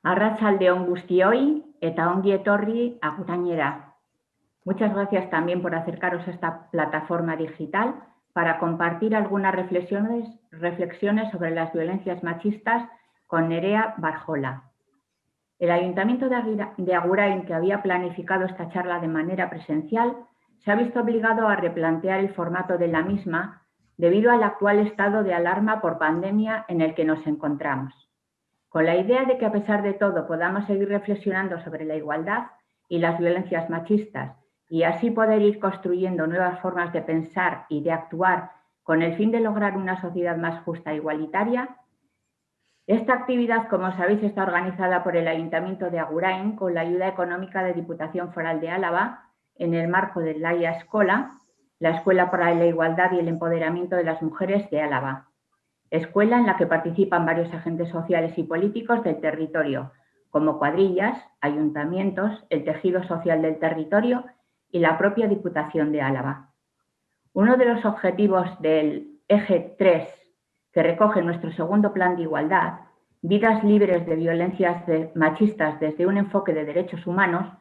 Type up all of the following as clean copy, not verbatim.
Arratsaldeon guztioi eta ongi etorri Agurainera. Muchas gracias también por acercaros a esta plataforma digital para compartir algunas reflexiones sobre las violencias machistas con Nerea Barjola. El Ayuntamiento de Agurain, que había planificado esta charla de manera presencial, se ha visto obligado a replantear el formato de la misma debido al actual estado de alarma por pandemia en el que nos encontramos. Con la idea de que a pesar de todo podamos seguir reflexionando sobre la igualdad y las violencias machistas y así poder ir construyendo nuevas formas de pensar y de actuar con el fin de lograr una sociedad más justa e igualitaria, esta actividad, como sabéis, está organizada por el Ayuntamiento de Agurain con la ayuda económica de Diputación Foral de Álava en el marco de Laia Escola, la Escuela para la Igualdad y el Empoderamiento de las Mujeres de Álava. Escuela en la que participan varios agentes sociales y políticos del territorio, como cuadrillas, ayuntamientos, el tejido social del territorio y la propia Diputación de Álava. Uno de los objetivos del eje 3, que recoge nuestro segundo plan de igualdad, vidas libres de violencias machistas desde un enfoque de derechos humanos,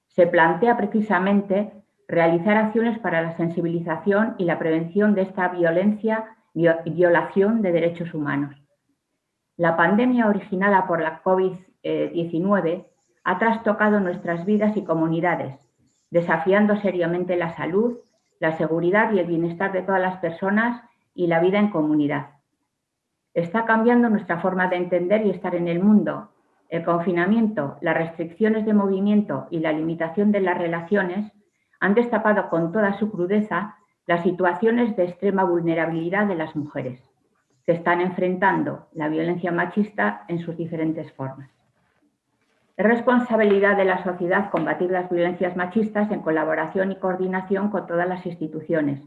se plantea precisamente realizar acciones para la sensibilización y la prevención de esta violación de derechos humanos. La pandemia originada por la COVID-19 ha trastocado nuestras vidas y comunidades, desafiando seriamente la salud, la seguridad y el bienestar de todas las personas y la vida en comunidad. Está cambiando nuestra forma de entender y estar en el mundo. El confinamiento, las restricciones de movimiento y la limitación de las relaciones han destapado con toda su crudeza las situaciones de extrema vulnerabilidad de las mujeres, que están enfrentando la violencia machista en sus diferentes formas. Es responsabilidad de la sociedad combatir las violencias machistas en colaboración y coordinación con todas las instituciones,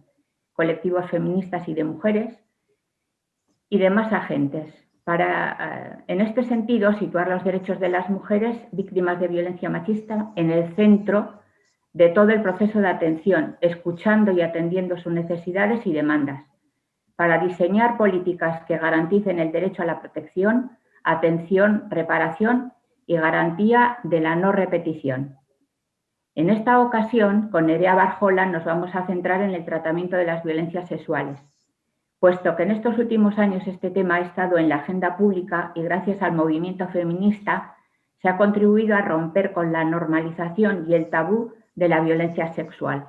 colectivos feministas y de mujeres y demás agentes, para, en este sentido, situar los derechos de las mujeres víctimas de violencia machista en el centro de todo el proceso de atención, escuchando y atendiendo sus necesidades y demandas, para diseñar políticas que garanticen el derecho a la protección, atención, reparación y garantía de la no repetición. En esta ocasión, con Nerea Barjola, nos vamos a centrar en el tratamiento de las violencias sexuales, puesto que en estos últimos años este tema ha estado en la agenda pública y gracias al movimiento feminista se ha contribuido a romper con la normalización y el tabú de la violencia sexual.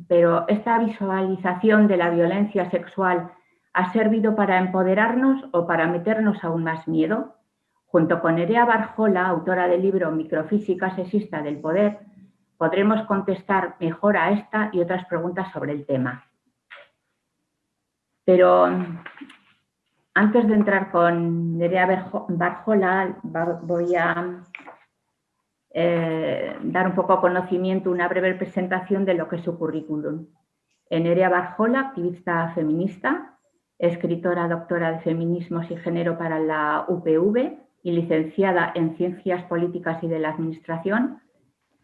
Pero esta visualización de la violencia sexual ¿ha servido para empoderarnos o para meternos aún más miedo? Junto con Nerea Barjola, autora del libro Microfísica sexista del poder, podremos contestar mejor a esta y otras preguntas sobre el tema. Pero antes de entrar con Nerea Barjola, voy a dar un poco a conocimiento, una breve presentación de lo que es su currículum. Nerea Barjola, activista feminista, escritora doctora de Feminismos y Género para la UPV y licenciada en Ciencias Políticas y de la Administración,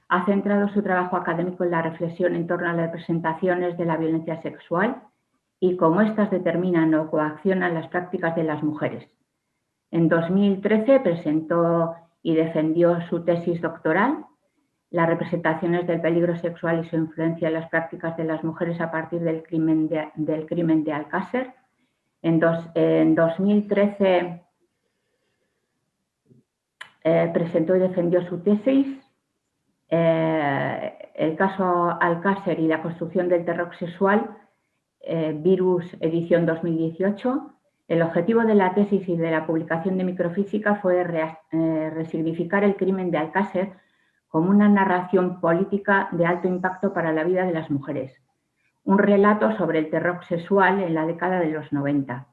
ha centrado su trabajo académico en la reflexión en torno a las representaciones de la violencia sexual y cómo éstas determinan o coaccionan las prácticas de las mujeres. En 2013 presentó y defendió su tesis doctoral, Las representaciones del peligro sexual y su influencia en las prácticas de las mujeres a partir del crimen de Alcácer. En 2013 presentó y defendió su tesis, El caso Alcácer y la construcción del terror sexual, Virus, edición 2018. El objetivo de la tesis y de la publicación de Microfísica fue resignificar el crimen de Alcácer como una narración política de alto impacto para la vida de las mujeres, un relato sobre el terror sexual en la década de los 90.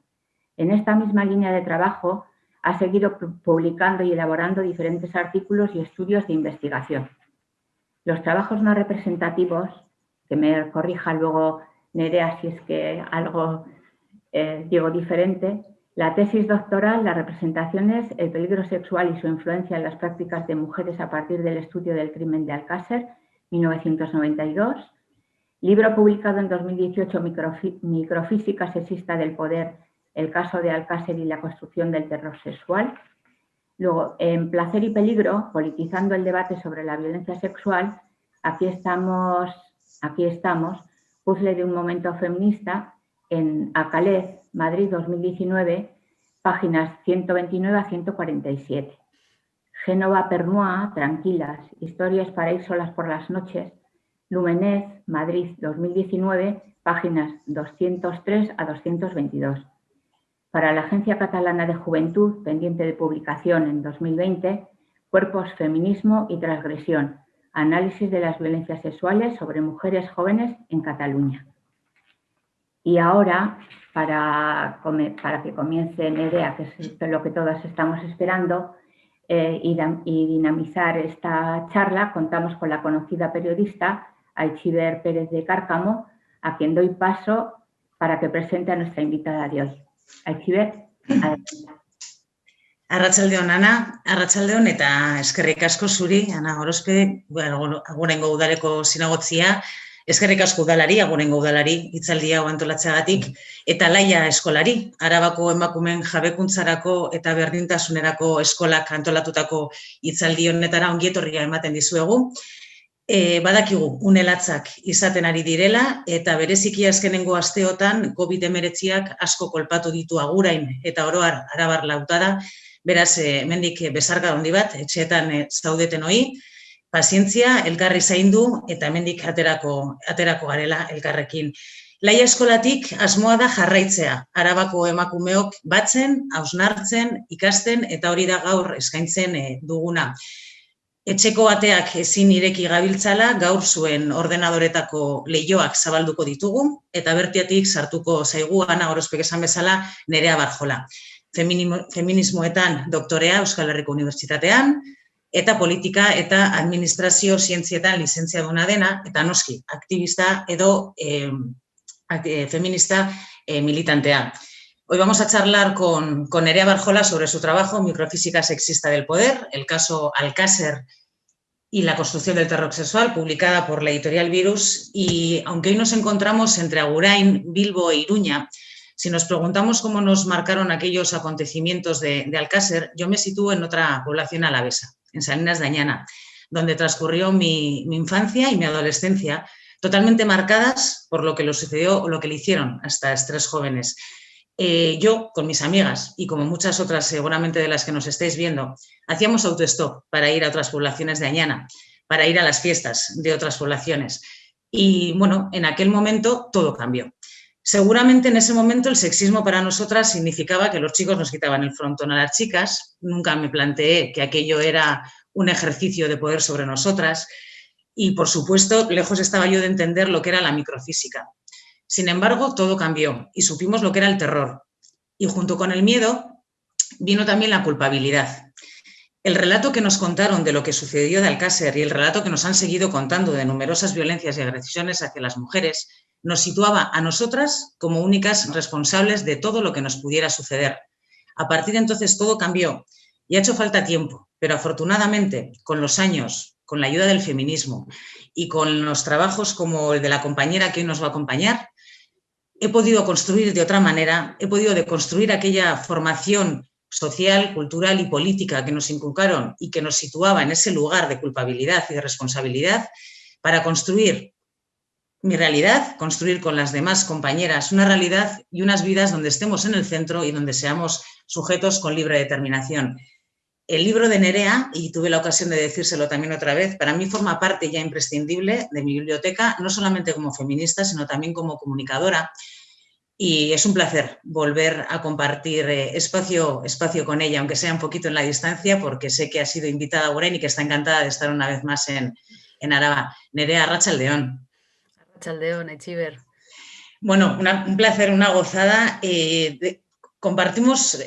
En esta misma línea de trabajo ha seguido publicando y elaborando diferentes artículos y estudios de investigación. Los trabajos no representativos, que me corrija luego Nerea si es que algo digo diferente, La tesis doctoral, las representaciones, el peligro sexual y su influencia en las prácticas de mujeres a partir del estudio del crimen de Alcácer, 1992. Libro publicado en 2018, Microfísica sexista del poder, el caso de Alcácer y la construcción del terror sexual. Luego, en Placer y peligro, politizando el debate sobre la violencia sexual, aquí estamos, puzzle de un momento feminista, en Acalez, Madrid, 2019, páginas 129 a 147. Génova Pernois, Tranquilas, historias para ir solas por las noches, Lumenez, Madrid, 2019, páginas 203 a 222. Para la Agencia Catalana de Juventud, pendiente de publicación en 2020, Cuerpos, Feminismo y Transgresión, análisis de las violencias sexuales sobre mujeres jóvenes en Cataluña. Y ahora, para que comience Nerea, que es lo que todas estamos esperando, y dinamizar esta charla, contamos con la conocida periodista Aitziber Pérez de Cárcamo, a quien doy paso para que presente a nuestra invitada de hoy. Aitziber, adelante. Arratsaldeon, Ana, arratsaldeon eta eskerrik asko zuri, Ana Gorospe, Aguraingo udaleko zinagotzia, eskerrik asko udalari, Aguraingo udalari hitzaldia hau antolatzeagatik, eta Laia eskolari, Arabako emakumeen jabekuntzarako eta berdintasunerako eskolak antolatutako hitzaldi honetara ongi etorria ematen dizuegu. Badakigu unelatzak izaten ari direla eta bereziki azkenengo asteotan COVID-19ak asko kolpatu ditu Agurain eta oro har Arabar Lautada. Beraz, hemendik besarka handi bat, etxeetan zaudeten hori, pazientzia, elkarri zaindu eta hemendik aterako garela elkarrekin. Laia eskolatik asmoa da jarraitzea, Arabako emakumeok batzen, hausnartzen, ikasten eta hori da gaur eskaintzen duguna. Etxeko ateak ezin ireki gabiltzala, gaur zuen ordenadoretako leihoak zabalduko ditugu eta bertiatik sartuko zaigu, Ana Gorospek esan bezala, Nerea Barjola. Feminismoetan doktorea Euskal Herriko Unibertsitatean, eta politika eta administrazio zientzietan lizentziaduna dena, eta noski, aktivista edo feminista militantea. Hoy vamos a charlar con Nerea Barjola sobre su trabajo Microfísica sexista del poder, el caso Alcácer y la construcción del terror sexual, publicada por la editorial Virus. Y aunque hoy nos encontramos entre Agurain, Bilbo e Iruña, si nos preguntamos cómo nos marcaron aquellos acontecimientos de Alcácer, yo me sitúo en otra población alavesa, en Salinas de Añana, donde transcurrió mi infancia y mi adolescencia, totalmente marcadas por lo que le sucedió o lo que le hicieron a estas tres jóvenes. Yo, con mis amigas y como muchas otras seguramente de las que nos estáis viendo, hacíamos autostop para ir a otras poblaciones de Añana, para ir a las fiestas de otras poblaciones. Y bueno, en aquel momento todo cambió. Seguramente en ese momento el sexismo para nosotras significaba que los chicos nos quitaban el frontón a las chicas. Nunca me planteé que aquello era un ejercicio de poder sobre nosotras. Y, por supuesto, lejos estaba yo de entender lo que era la microfísica. Sin embargo, todo cambió y supimos lo que era el terror. Y junto con el miedo vino también la culpabilidad. El relato que nos contaron de lo que sucedió de Alcácer y el relato que nos han seguido contando de numerosas violencias y agresiones hacia las mujeres nos situaba a nosotras como únicas responsables de todo lo que nos pudiera suceder. A partir de entonces todo cambió y ha hecho falta tiempo, pero afortunadamente con los años, con la ayuda del feminismo y con los trabajos como el de la compañera que hoy nos va a acompañar, he podido construir de otra manera, he podido deconstruir aquella formación social, cultural y política que nos inculcaron y que nos situaba en ese lugar de culpabilidad y de responsabilidad para construir mi realidad, construir con las demás compañeras una realidad y unas vidas donde estemos en el centro y donde seamos sujetos con libre determinación. El libro de Nerea, y tuve la ocasión de decírselo también otra vez, para mí forma parte ya imprescindible de mi biblioteca, no solamente como feminista, sino también como comunicadora. Y es un placer volver a compartir espacio con ella, aunque sea un poquito en la distancia, porque sé que ha sido invitada a Agurain y que está encantada de estar una vez más en Araba. Nerea, arratsaldeon. Arratsaldeon, Aitziber. Bueno, un placer, una gozada. Compartimos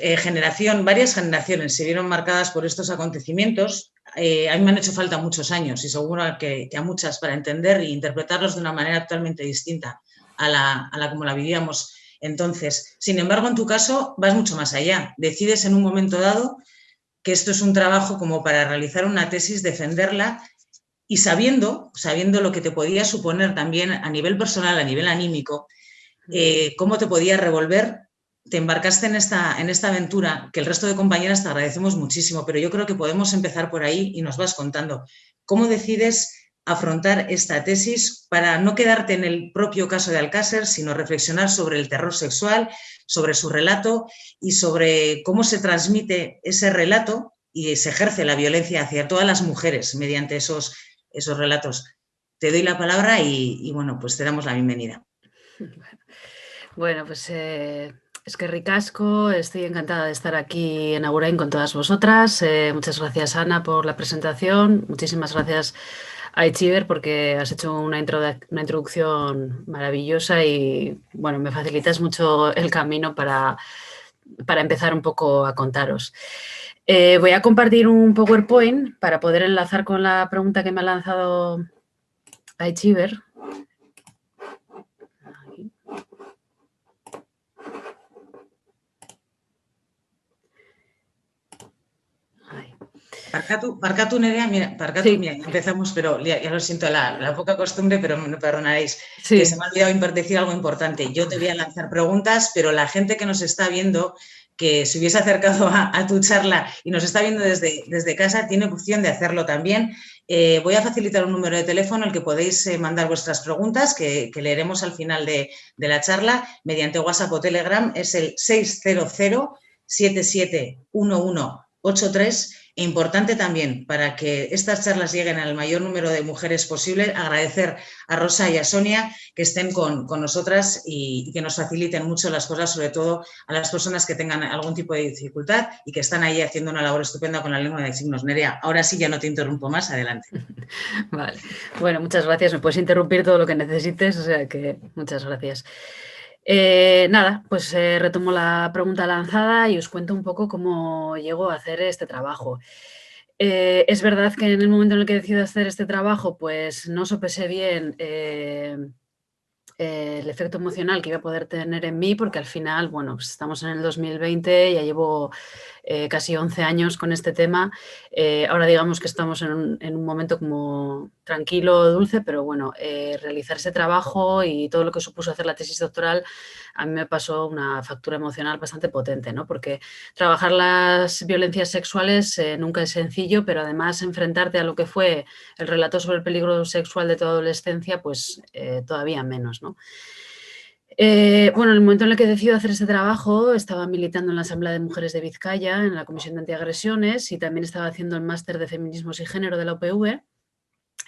varias generaciones se vieron marcadas por estos acontecimientos. A mí me han hecho falta muchos años y seguro que a muchas para entender e interpretarlos de una manera totalmente distinta a la como la vivíamos Entonces, sin embargo, en tu caso vas mucho más allá. Decides en un momento dado que esto es un trabajo como para realizar una tesis, defenderla y sabiendo lo que te podía suponer también a nivel personal, a nivel anímico, cómo te podía revolver, te embarcaste en esta aventura que el resto de compañeras te agradecemos muchísimo, pero yo creo que podemos empezar por ahí y nos vas contando cómo decides afrontar esta tesis para no quedarte en el propio caso de Alcácer, sino reflexionar sobre el terror sexual, sobre su relato y sobre cómo se transmite ese relato y se ejerce la violencia hacia todas las mujeres mediante esos relatos. Te doy la palabra y bueno, pues te damos la bienvenida. Bueno, pues es que ricasco, estoy encantada de estar aquí en Agurain con todas vosotras. Muchas gracias, Ana, por la presentación. Muchísimas gracias a Itziber porque has hecho una introducción maravillosa y bueno, me facilitas mucho el camino para empezar un poco a contaros. Voy a compartir un PowerPoint para poder enlazar con la pregunta que me ha lanzado a Itziber. Parcatu, Nerea, mira, Sí. mira, empezamos, pero ya lo siento, la poca costumbre, pero me perdonaréis, Sí. que se me ha olvidado decir algo importante. Yo te voy a lanzar preguntas, pero la gente que nos está viendo, que se hubiese acercado a tu charla y nos está viendo desde casa, tiene opción de hacerlo también. Voy a facilitar un número de teléfono al que podéis mandar vuestras preguntas, que leeremos al final de la charla, mediante WhatsApp o Telegram. Es el 600 771183. E importante también, para que estas charlas lleguen al mayor número de mujeres posible, agradecer a Rosa y a Sonia que estén con nosotras y que nos faciliten mucho las cosas, sobre todo a las personas que tengan algún tipo de dificultad y que están ahí haciendo una labor estupenda con la lengua de signos. Nerea, ahora sí ya no te interrumpo más, adelante. Vale, bueno, muchas gracias. Me puedes interrumpir todo lo que necesites, o sea que muchas gracias. Nada, pues retomo la pregunta lanzada y os cuento un poco cómo llego a hacer este trabajo. Es verdad que en el momento en el que decido hacer este trabajo, pues no sopesé bien el efecto emocional que iba a poder tener en mí, porque al final, bueno, pues estamos en el 2020, ya llevo casi 11 años con este tema. Ahora digamos que estamos en un momento como tranquilo, dulce, pero bueno, realizar ese trabajo y todo lo que supuso hacer la tesis doctoral, a mí me pasó una factura emocional bastante potente, ¿no? Porque trabajar las violencias sexuales nunca es sencillo, pero además enfrentarte a lo que fue el relato sobre el peligro sexual de tu adolescencia, pues todavía menos, ¿no? Bueno, en el momento en el que decido hacer este trabajo, estaba militando en la Asamblea de Mujeres de Vizcaya, en la Comisión de Antiagresiones, y también estaba haciendo el máster de Feminismos y Género de la UPV.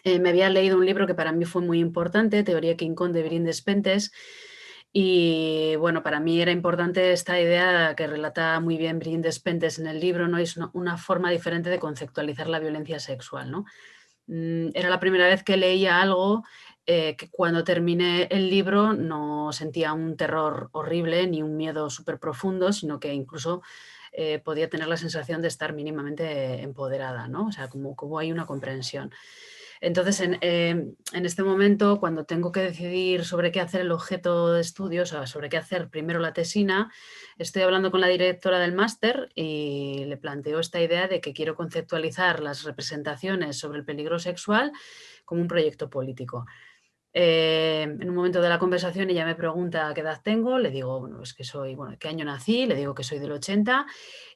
Me había leído un libro que para mí fue muy importante, Teoría King Kong de Virín Despentes, y bueno, para mí era importante esta idea que relata muy bien Virín Despentes en el libro, ¿no? Es una forma diferente de conceptualizar la violencia sexual, ¿no? Era la primera vez que leía algo que cuando terminé el libro no sentía un terror horrible ni un miedo súper profundo, sino que incluso podía tener la sensación de estar mínimamente empoderada, ¿no? O sea, como hay una comprensión. Entonces, en este momento, cuando tengo que decidir sobre qué hacer el objeto de estudio, o sea, sobre qué hacer primero la tesina, estoy hablando con la directora del máster y le planteo esta idea de que quiero conceptualizar las representaciones sobre el peligro sexual como un proyecto político. En un momento de la conversación ella me pregunta qué edad tengo, le digo, bueno, es que soy, bueno, qué año nací, le digo que soy del 80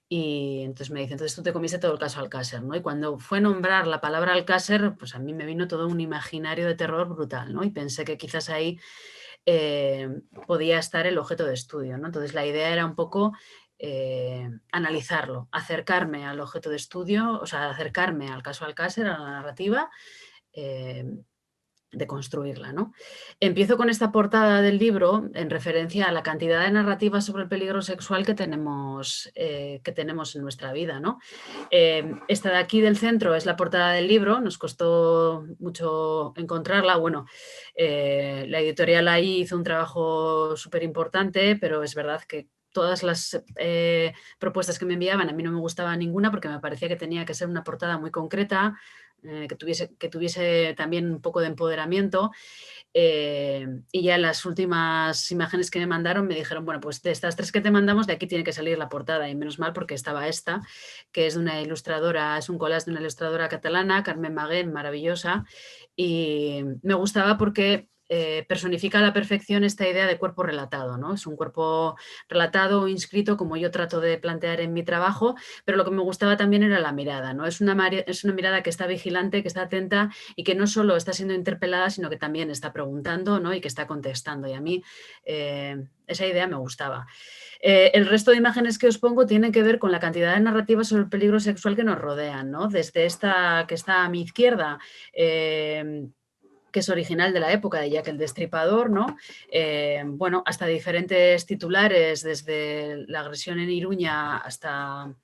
y entonces me dice, entonces tú te comiste todo el caso Alcácer, ¿no? Y cuando fue nombrar la palabra Alcácer, pues a mí me vino todo un imaginario de terror brutal, ¿no? Y pensé que quizás ahí podía estar el objeto de estudio, ¿no? Entonces la idea era un poco analizarlo, acercarme al objeto de estudio, o sea, acercarme al caso Alcácer, a la narrativa, de construirla, ¿no? Empiezo con esta portada del libro en referencia a la cantidad de narrativas sobre el peligro sexual que tenemos en nuestra vida, ¿no? Esta de aquí del centro es la portada del libro, nos costó mucho encontrarla, bueno, la editorial ahí hizo un trabajo súper importante, pero es verdad que todas las propuestas que me enviaban, a mí no me gustaba ninguna porque me parecía que tenía que ser una portada muy concreta, que tuviese también un poco de empoderamiento. Y ya en las últimas imágenes que me mandaron me dijeron, bueno, pues de estas 3 que te mandamos, de aquí tiene que salir la portada. Y menos mal porque estaba esta, que es de una ilustradora, es un collage de una ilustradora catalana, Carmen Maguén, maravillosa. Y me gustaba porque personifica a la perfección esta idea de cuerpo relatado, ¿no? Es un cuerpo relatado o inscrito como yo trato de plantear en mi trabajo, pero lo que me gustaba también era la mirada, ¿no? Es una mirada que está vigilante, que está atenta y que no solo está siendo interpelada, sino que también está preguntando, ¿no? Y que está contestando. Y a mí esa idea me gustaba. El resto de imágenes que os pongo tienen que ver con la cantidad de narrativas sobre el peligro sexual que nos rodean, ¿no? Desde esta que está a mi izquierda, que es original de la época de Jack el Destripador, ¿no? Bueno, hasta diferentes titulares, desde la agresión en Iruña hasta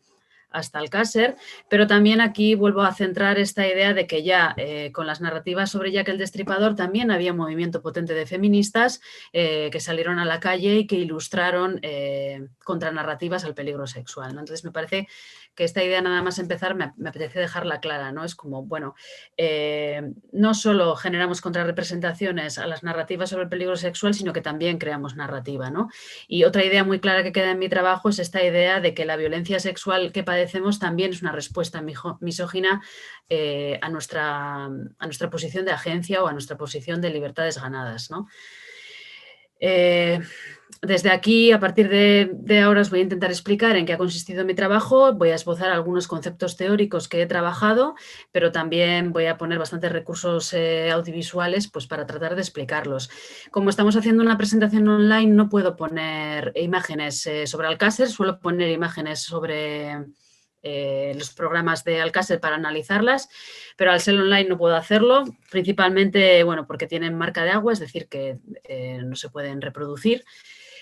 Alcácer, pero también aquí vuelvo a centrar esta idea de que ya con las narrativas sobre Jack el Destripador también había un movimiento potente de feministas que salieron a la calle y que ilustraron contranarrativas al peligro sexual, ¿no? Entonces me parece que esta idea, nada más empezar, me apetece dejarla clara, ¿no? Es como, bueno, no solo generamos contrarrepresentaciones a las narrativas sobre el peligro sexual, sino que también creamos narrativa, ¿no? Y otra idea muy clara que queda en mi trabajo es esta idea de que la violencia sexual que padecemos también es una respuesta misógina a nuestra posición de agencia o a nuestra posición de libertades ganadas, ¿no? Desde aquí, a partir de ahora, os voy a intentar explicar en qué ha consistido mi trabajo. Voy a esbozar algunos conceptos teóricos que he trabajado, pero también voy a poner bastantes recursos audiovisuales pues, para tratar de explicarlos. Como estamos haciendo una presentación online, no puedo poner imágenes sobre Alcácer, suelo poner imágenes sobre los programas de Alcácer para analizarlas, pero al ser online no puedo hacerlo, principalmente bueno, porque tienen marca de agua, es decir, que no se pueden reproducir.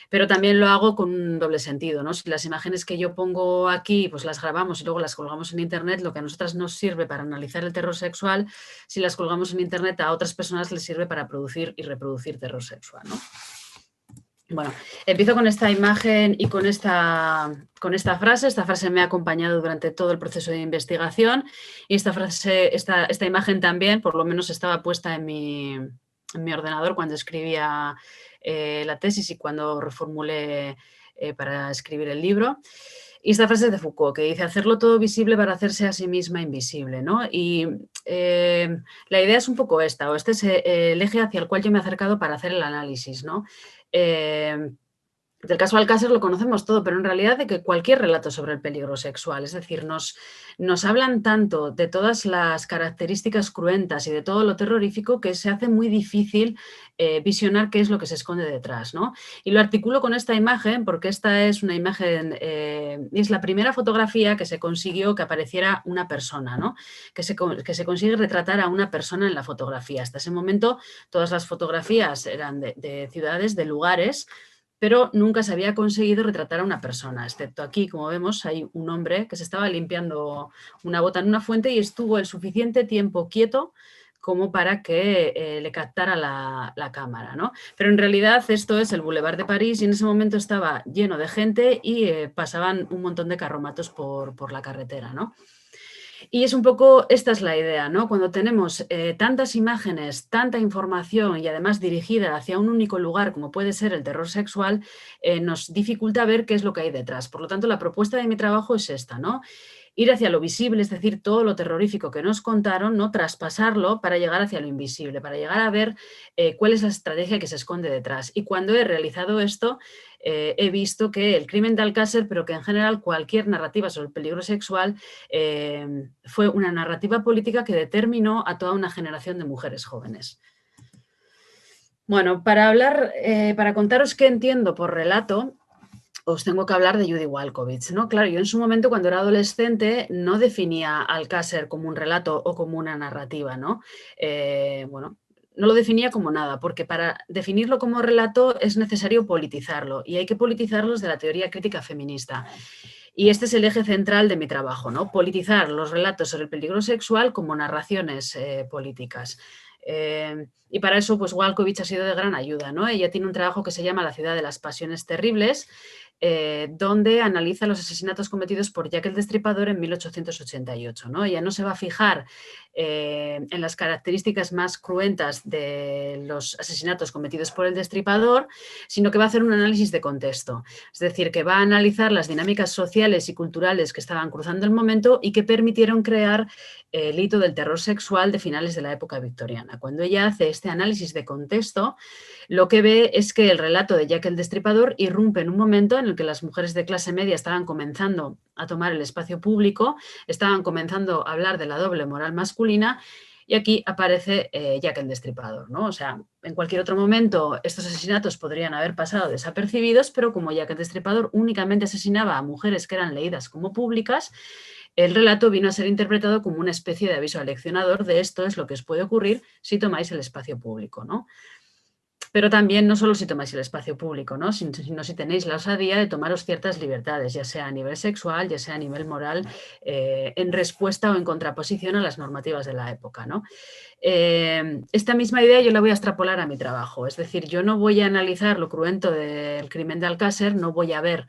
Pero también lo hago con un doble sentido, ¿no? Si las imágenes que yo pongo aquí, pues las grabamos y luego las colgamos en Internet, lo que a nosotras nos sirve para analizar el terror sexual, si las colgamos en Internet, a otras personas les sirve para producir y reproducir terror sexual, ¿no? Bueno, empiezo con esta imagen y con esta frase. Esta frase me ha acompañado durante todo el proceso de investigación y esta imagen también, por lo menos estaba puesta en mi ordenador cuando escribía la tesis y cuando reformulé para escribir el libro. Y esta frase es de Foucault, que dice hacerlo todo visible para hacerse a sí misma invisible, ¿no? Y la idea es un poco esta, o este es el eje hacia el cual yo me he acercado para hacer el análisis, ¿no? Del caso Alcácer lo conocemos todo, pero en realidad de que cualquier relato sobre el peligro sexual, es decir, nos hablan tanto de todas las características cruentas y de todo lo terrorífico que se hace muy difícil visionar qué es lo que se esconde detrás, ¿no? Y lo articulo con esta imagen porque esta es una imagen, es la primera fotografía que se consiguió que apareciera una persona, ¿no? Que se consigue retratar a una persona en la fotografía. Hasta ese momento todas las fotografías eran de ciudades, de lugares, pero nunca se había conseguido retratar a una persona, excepto aquí, como vemos, hay un hombre que se estaba limpiando una bota en una fuente y estuvo el suficiente tiempo quieto como para que le captara la cámara, ¿no? Pero en realidad esto es el Boulevard de París y en ese momento estaba lleno de gente y pasaban un montón de carromatos por la carretera, ¿no? Y es un poco, esta es la idea, ¿no? Cuando tenemos tantas imágenes, tanta información y además dirigida hacia un único lugar como puede ser el terror sexual, nos dificulta ver qué es lo que hay detrás. Por lo tanto, la propuesta de mi trabajo es esta, ¿no? Ir hacia lo visible, es decir, todo lo terrorífico que nos contaron, ¿no? Traspasarlo para llegar hacia lo invisible, para llegar a ver cuál es la estrategia que se esconde detrás. Y cuando he realizado esto, he visto que el crimen de Alcácer, pero que en general cualquier narrativa sobre el peligro sexual fue una narrativa política que determinó a toda una generación de mujeres jóvenes. Bueno, para contaros qué entiendo por relato, os tengo que hablar de Judy Walkowicz, ¿no? Claro, yo en su momento, cuando era adolescente, no definía Alcácer como un relato o como una narrativa, ¿no? Bueno, no lo definía como nada, porque para definirlo como relato es necesario politizarlo, y hay que politizarlo desde la teoría crítica feminista. Y este es el eje central de mi trabajo, ¿no? Politizar los relatos sobre el peligro sexual como narraciones políticas. Y para eso, pues Walkowicz ha sido de gran ayuda, ¿no? Ella tiene un trabajo que se llama La ciudad de las pasiones terribles, donde analiza los asesinatos cometidos por Jack el Destripador en 1888, ¿no? Ella no se va a fijar en las características más cruentas de los asesinatos cometidos por el Destripador, sino que va a hacer un análisis de contexto. Es decir, que va a analizar las dinámicas sociales y culturales que estaban cruzando el momento y que permitieron crear el hito del terror sexual de finales de la época victoriana. Cuando ella hace este análisis de contexto, lo que ve es que el relato de Jack el Destripador irrumpe en un momento en el que las mujeres de clase media estaban comenzando a tomar el espacio público, estaban comenzando a hablar de la doble moral masculina, y aquí aparece Jack el Destripador, ¿no? O sea, en cualquier otro momento estos asesinatos podrían haber pasado desapercibidos, pero como Jack el Destripador únicamente asesinaba a mujeres que eran leídas como públicas, el relato vino a ser interpretado como una especie de aviso aleccionador de esto es lo que os puede ocurrir si tomáis el espacio público, ¿no? Pero también no solo si tomáis el espacio público, ¿no? Sino si tenéis la osadía de tomaros ciertas libertades, ya sea a nivel sexual, ya sea a nivel moral, en respuesta o en contraposición a las normativas de la época, ¿no? Esta misma idea yo la voy a extrapolar a mi trabajo, es decir, yo no voy a analizar lo cruento del crimen de Alcácer, no voy a ver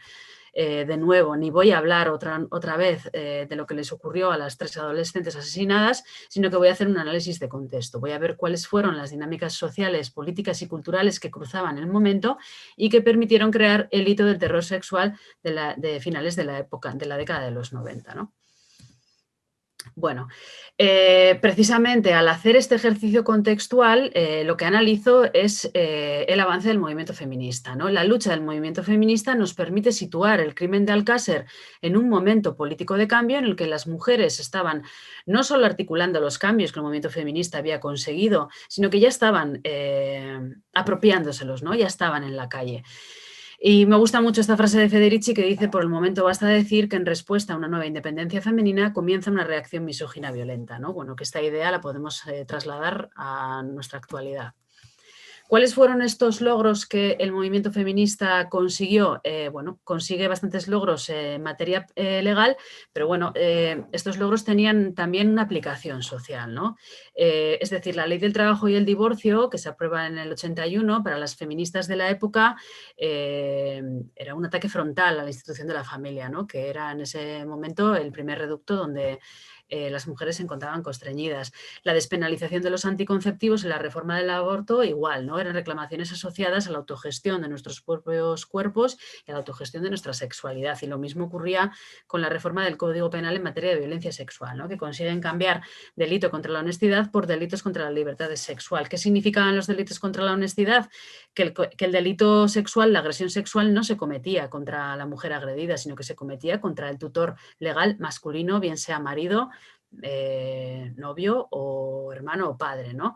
de nuevo, ni voy a hablar otra vez de lo que les ocurrió a las 3 adolescentes asesinadas, sino que voy a hacer un análisis de contexto. Voy a ver cuáles fueron las dinámicas sociales, políticas y culturales que cruzaban el momento y que permitieron crear el hito del terror sexual de finales de la época, de la década de los 90, ¿no? Bueno, precisamente al hacer este ejercicio contextual, lo que analizo es el avance del movimiento feminista, ¿no? La lucha del movimiento feminista nos permite situar el crimen de Alcácer en un momento político de cambio en el que las mujeres estaban no solo articulando los cambios que el movimiento feminista había conseguido, sino que ya estaban apropiándoselos, ¿no? Ya estaban en la calle. Y me gusta mucho esta frase de Federici que dice: por el momento basta decir que en respuesta a una nueva independencia femenina comienza una reacción misógina violenta, ¿no? Bueno, que esta idea la podemos trasladar a nuestra actualidad. ¿Cuáles fueron estos logros que el movimiento feminista consiguió? Bueno, consigue bastantes logros en materia legal, pero bueno, estos logros tenían también una aplicación social, ¿no? Es decir, la ley del trabajo y el divorcio, que se aprueba en el 81, para las feministas de la época, era un ataque frontal a la institución de la familia, ¿no? Que era en ese momento el primer reducto donde las mujeres se encontraban constreñidas. La despenalización de los anticonceptivos y la reforma del aborto igual, ¿no? Eran reclamaciones asociadas a la autogestión de nuestros propios cuerpos y a la autogestión de nuestra sexualidad. Y lo mismo ocurría con la reforma del Código Penal en materia de violencia sexual, ¿no? Que consiguen cambiar delito contra la honestidad por delitos contra la libertad sexual. ¿Qué significaban los delitos contra la honestidad? Que el delito sexual, la agresión sexual, no se cometía contra la mujer agredida, sino que se cometía contra el tutor legal masculino, bien sea marido, novio o hermano o padre, ¿no?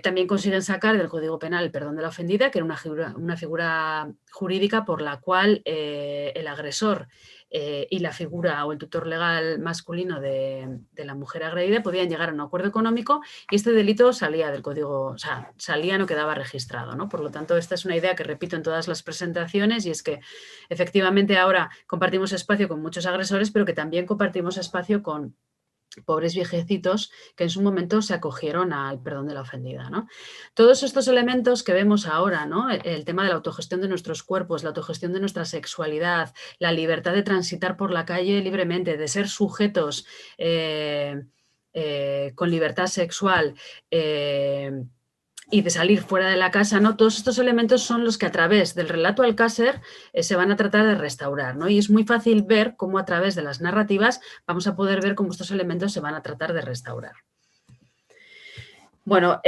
También consiguen sacar del Código Penal el perdón de la ofendida, que era una figura jurídica por la cual el agresor y la figura o el tutor legal masculino de la mujer agredida podían llegar a un acuerdo económico y este delito salía del código, o sea, salía, no quedaba registrado, ¿no? Por lo tanto, esta es una idea que repito en todas las presentaciones y es que efectivamente ahora compartimos espacio con muchos agresores, pero que también compartimos espacio con pobres viejecitos que en su momento se acogieron al perdón de la ofendida, ¿no? Todos estos elementos que vemos ahora, ¿no? El tema de la autogestión de nuestros cuerpos, la autogestión de nuestra sexualidad, la libertad de transitar por la calle libremente, de ser sujetos con libertad sexual, y de salir fuera de la casa, ¿no? Todos estos elementos son los que a través del relato Alcácer se van a tratar de restaurar, ¿no? Y es muy fácil ver cómo a través de las narrativas vamos a poder ver cómo estos elementos se van a tratar de restaurar. Bueno,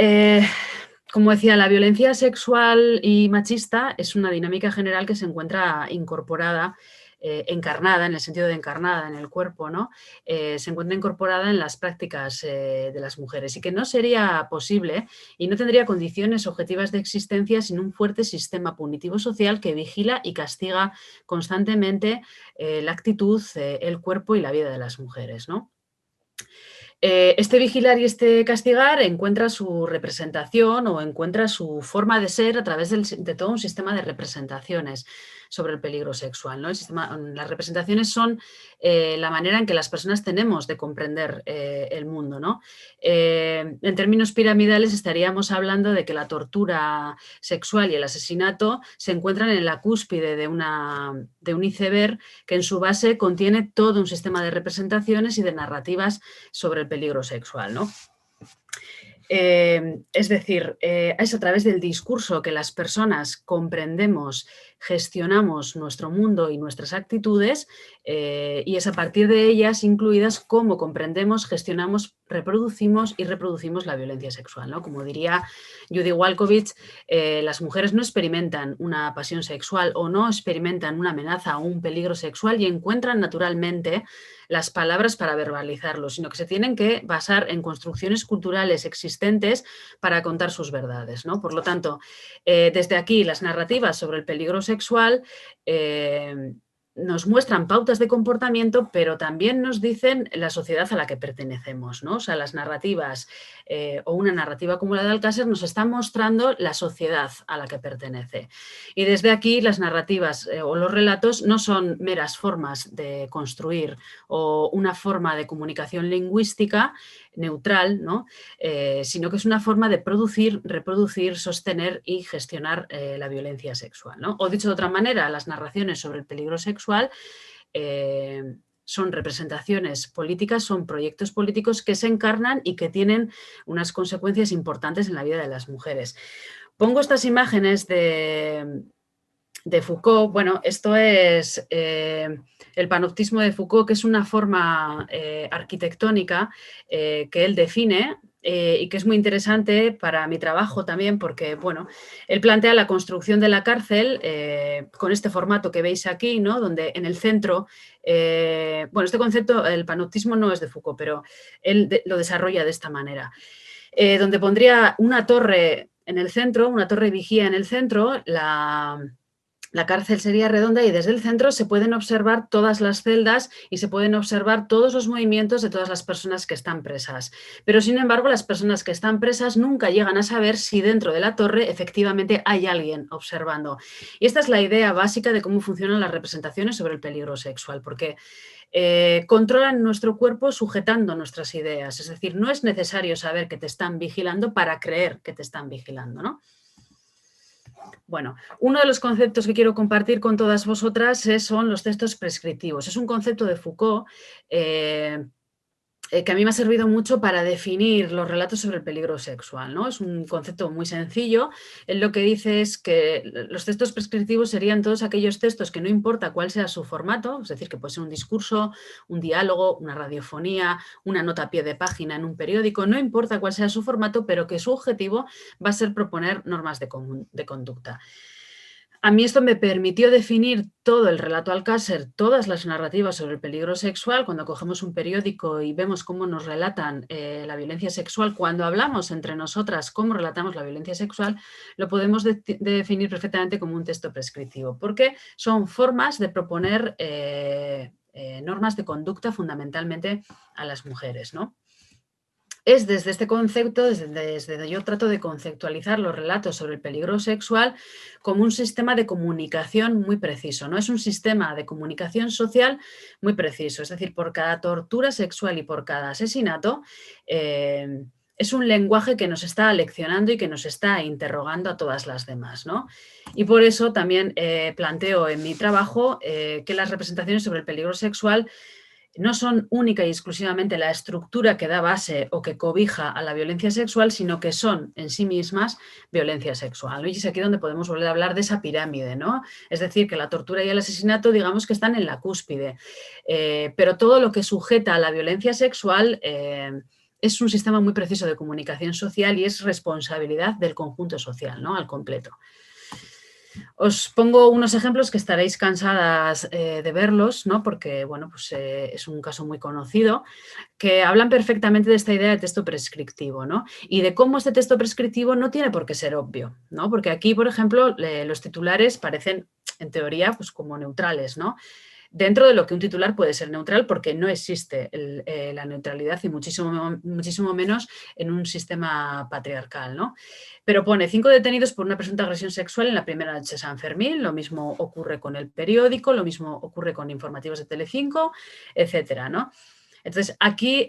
como decía, la violencia sexual y machista es una dinámica general que se encuentra incorporada, encarnada, en el sentido de encarnada en el cuerpo, ¿no? Se encuentra incorporada en las prácticas de las mujeres y que no sería posible y no tendría condiciones objetivas de existencia sin un fuerte sistema punitivo social que vigila y castiga constantemente la actitud, el cuerpo y la vida de las mujeres, ¿no? Este vigilar y este castigar encuentra su representación o encuentra su forma de ser a través de todo un sistema de representaciones sobre el peligro sexual, ¿no? Las representaciones son la manera en que las personas tenemos de comprender el mundo, ¿no? En términos piramidales estaríamos hablando de que la tortura sexual y el asesinato se encuentran en la cúspide de un iceberg que en su base contiene todo un sistema de representaciones y de narrativas sobre el peligro sexual, ¿no? Es decir, es a través del discurso que las personas comprendemos, gestionamos nuestro mundo y nuestras actitudes y es a partir de ellas incluidas cómo comprendemos, gestionamos, reproducimos y reproducimos la violencia sexual, ¿no? Como diría Judy Walkovich, las mujeres no experimentan una pasión sexual o no experimentan una amenaza o un peligro sexual y encuentran naturalmente las palabras para verbalizarlo, sino que se tienen que basar en construcciones culturales existentes para contar sus verdades, ¿no? Por lo tanto, desde aquí las narrativas sobre el peligro sexual nos muestran pautas de comportamiento, pero también nos dicen la sociedad a la que pertenecemos, ¿no? O sea, las narrativas o una narrativa como la de Alcácer nos están mostrando la sociedad a la que pertenece. Y desde aquí las narrativas o los relatos no son meras formas de construir o una forma de comunicación lingüística neutral, ¿no? Sino que es una forma de producir, reproducir, sostener y gestionar la violencia sexual, ¿no? O dicho de otra manera, las narraciones sobre el peligro sexual son representaciones políticas, son proyectos políticos que se encarnan y que tienen unas consecuencias importantes en la vida de las mujeres. Pongo estas imágenes de Foucault. Bueno, esto es el panoptismo de Foucault, que es una forma arquitectónica que él define y que es muy interesante para mi trabajo también porque, bueno, él plantea la construcción de la cárcel con este formato que veis aquí, ¿no? Donde en el centro, bueno, este concepto, el panoptismo no es de Foucault, pero él lo desarrolla de esta manera, donde pondría una torre en el centro, una torre vigía en el centro, la cárcel sería redonda y desde el centro se pueden observar todas las celdas y se pueden observar todos los movimientos de todas las personas que están presas. Pero, sin embargo, las personas que están presas nunca llegan a saber si dentro de la torre efectivamente hay alguien observando. Y esta es la idea básica de cómo funcionan las representaciones sobre el peligro sexual, porque controlan nuestro cuerpo sujetando nuestras ideas. Es decir, no es necesario saber que te están vigilando para creer que te están vigilando, ¿no? Bueno, uno de los conceptos que quiero compartir con todas vosotras son los textos prescriptivos. Es un concepto de Foucault que a mí me ha servido mucho para definir los relatos sobre el peligro sexual, ¿no? Es un concepto muy sencillo. Él lo que dice es que los textos prescriptivos serían todos aquellos textos que no importa cuál sea su formato, es decir, que puede ser un discurso, un diálogo, una radiofonía, una nota a pie de página en un periódico, no importa cuál sea su formato, pero que su objetivo va a ser proponer normas de conducta. A mí esto me permitió definir todo el relato Alcácer, todas las narrativas sobre el peligro sexual. Cuando cogemos un periódico y vemos cómo nos relatan la violencia sexual, cuando hablamos entre nosotras cómo relatamos la violencia sexual, lo podemos definir perfectamente como un texto prescriptivo, porque son formas de proponer normas de conducta fundamentalmente a las mujeres, ¿no? Es desde este concepto, desde donde yo trato de conceptualizar los relatos sobre el peligro sexual como un sistema de comunicación muy preciso, ¿no? Es un sistema de comunicación social muy preciso, es decir, por cada tortura sexual y por cada asesinato es un lenguaje que nos está leccionando y que nos está interrogando a todas las demás, ¿no? Y por eso también planteo en mi trabajo que las representaciones sobre el peligro sexual no son única y exclusivamente la estructura que da base o que cobija a la violencia sexual, sino que son en sí mismas violencia sexual, ¿no? Y es aquí donde podemos volver a hablar de esa pirámide, ¿no? Es decir, que la tortura y el asesinato, digamos que están en la cúspide, pero todo lo que sujeta a la violencia sexual es un sistema muy preciso de comunicación social y es responsabilidad del conjunto social, ¿no? Al completo. Os pongo unos ejemplos que estaréis cansadas de verlos, ¿no? Porque bueno, pues, es un caso muy conocido, que hablan perfectamente de esta idea de texto prescriptivo, ¿no? Y de cómo este texto prescriptivo no tiene por qué ser obvio, ¿no? Porque aquí, por ejemplo, los titulares parecen, en teoría, pues como neutrales, ¿no? dentro de lo que un titular puede ser neutral, porque no existe la neutralidad y muchísimo menos en un sistema patriarcal, ¿no? Pero pone 5 detenidos por una presunta agresión sexual en la primera noche de San Fermín, lo mismo ocurre con El Periódico, lo mismo ocurre con informativos de Telecinco, etcétera, ¿no? Entonces, aquí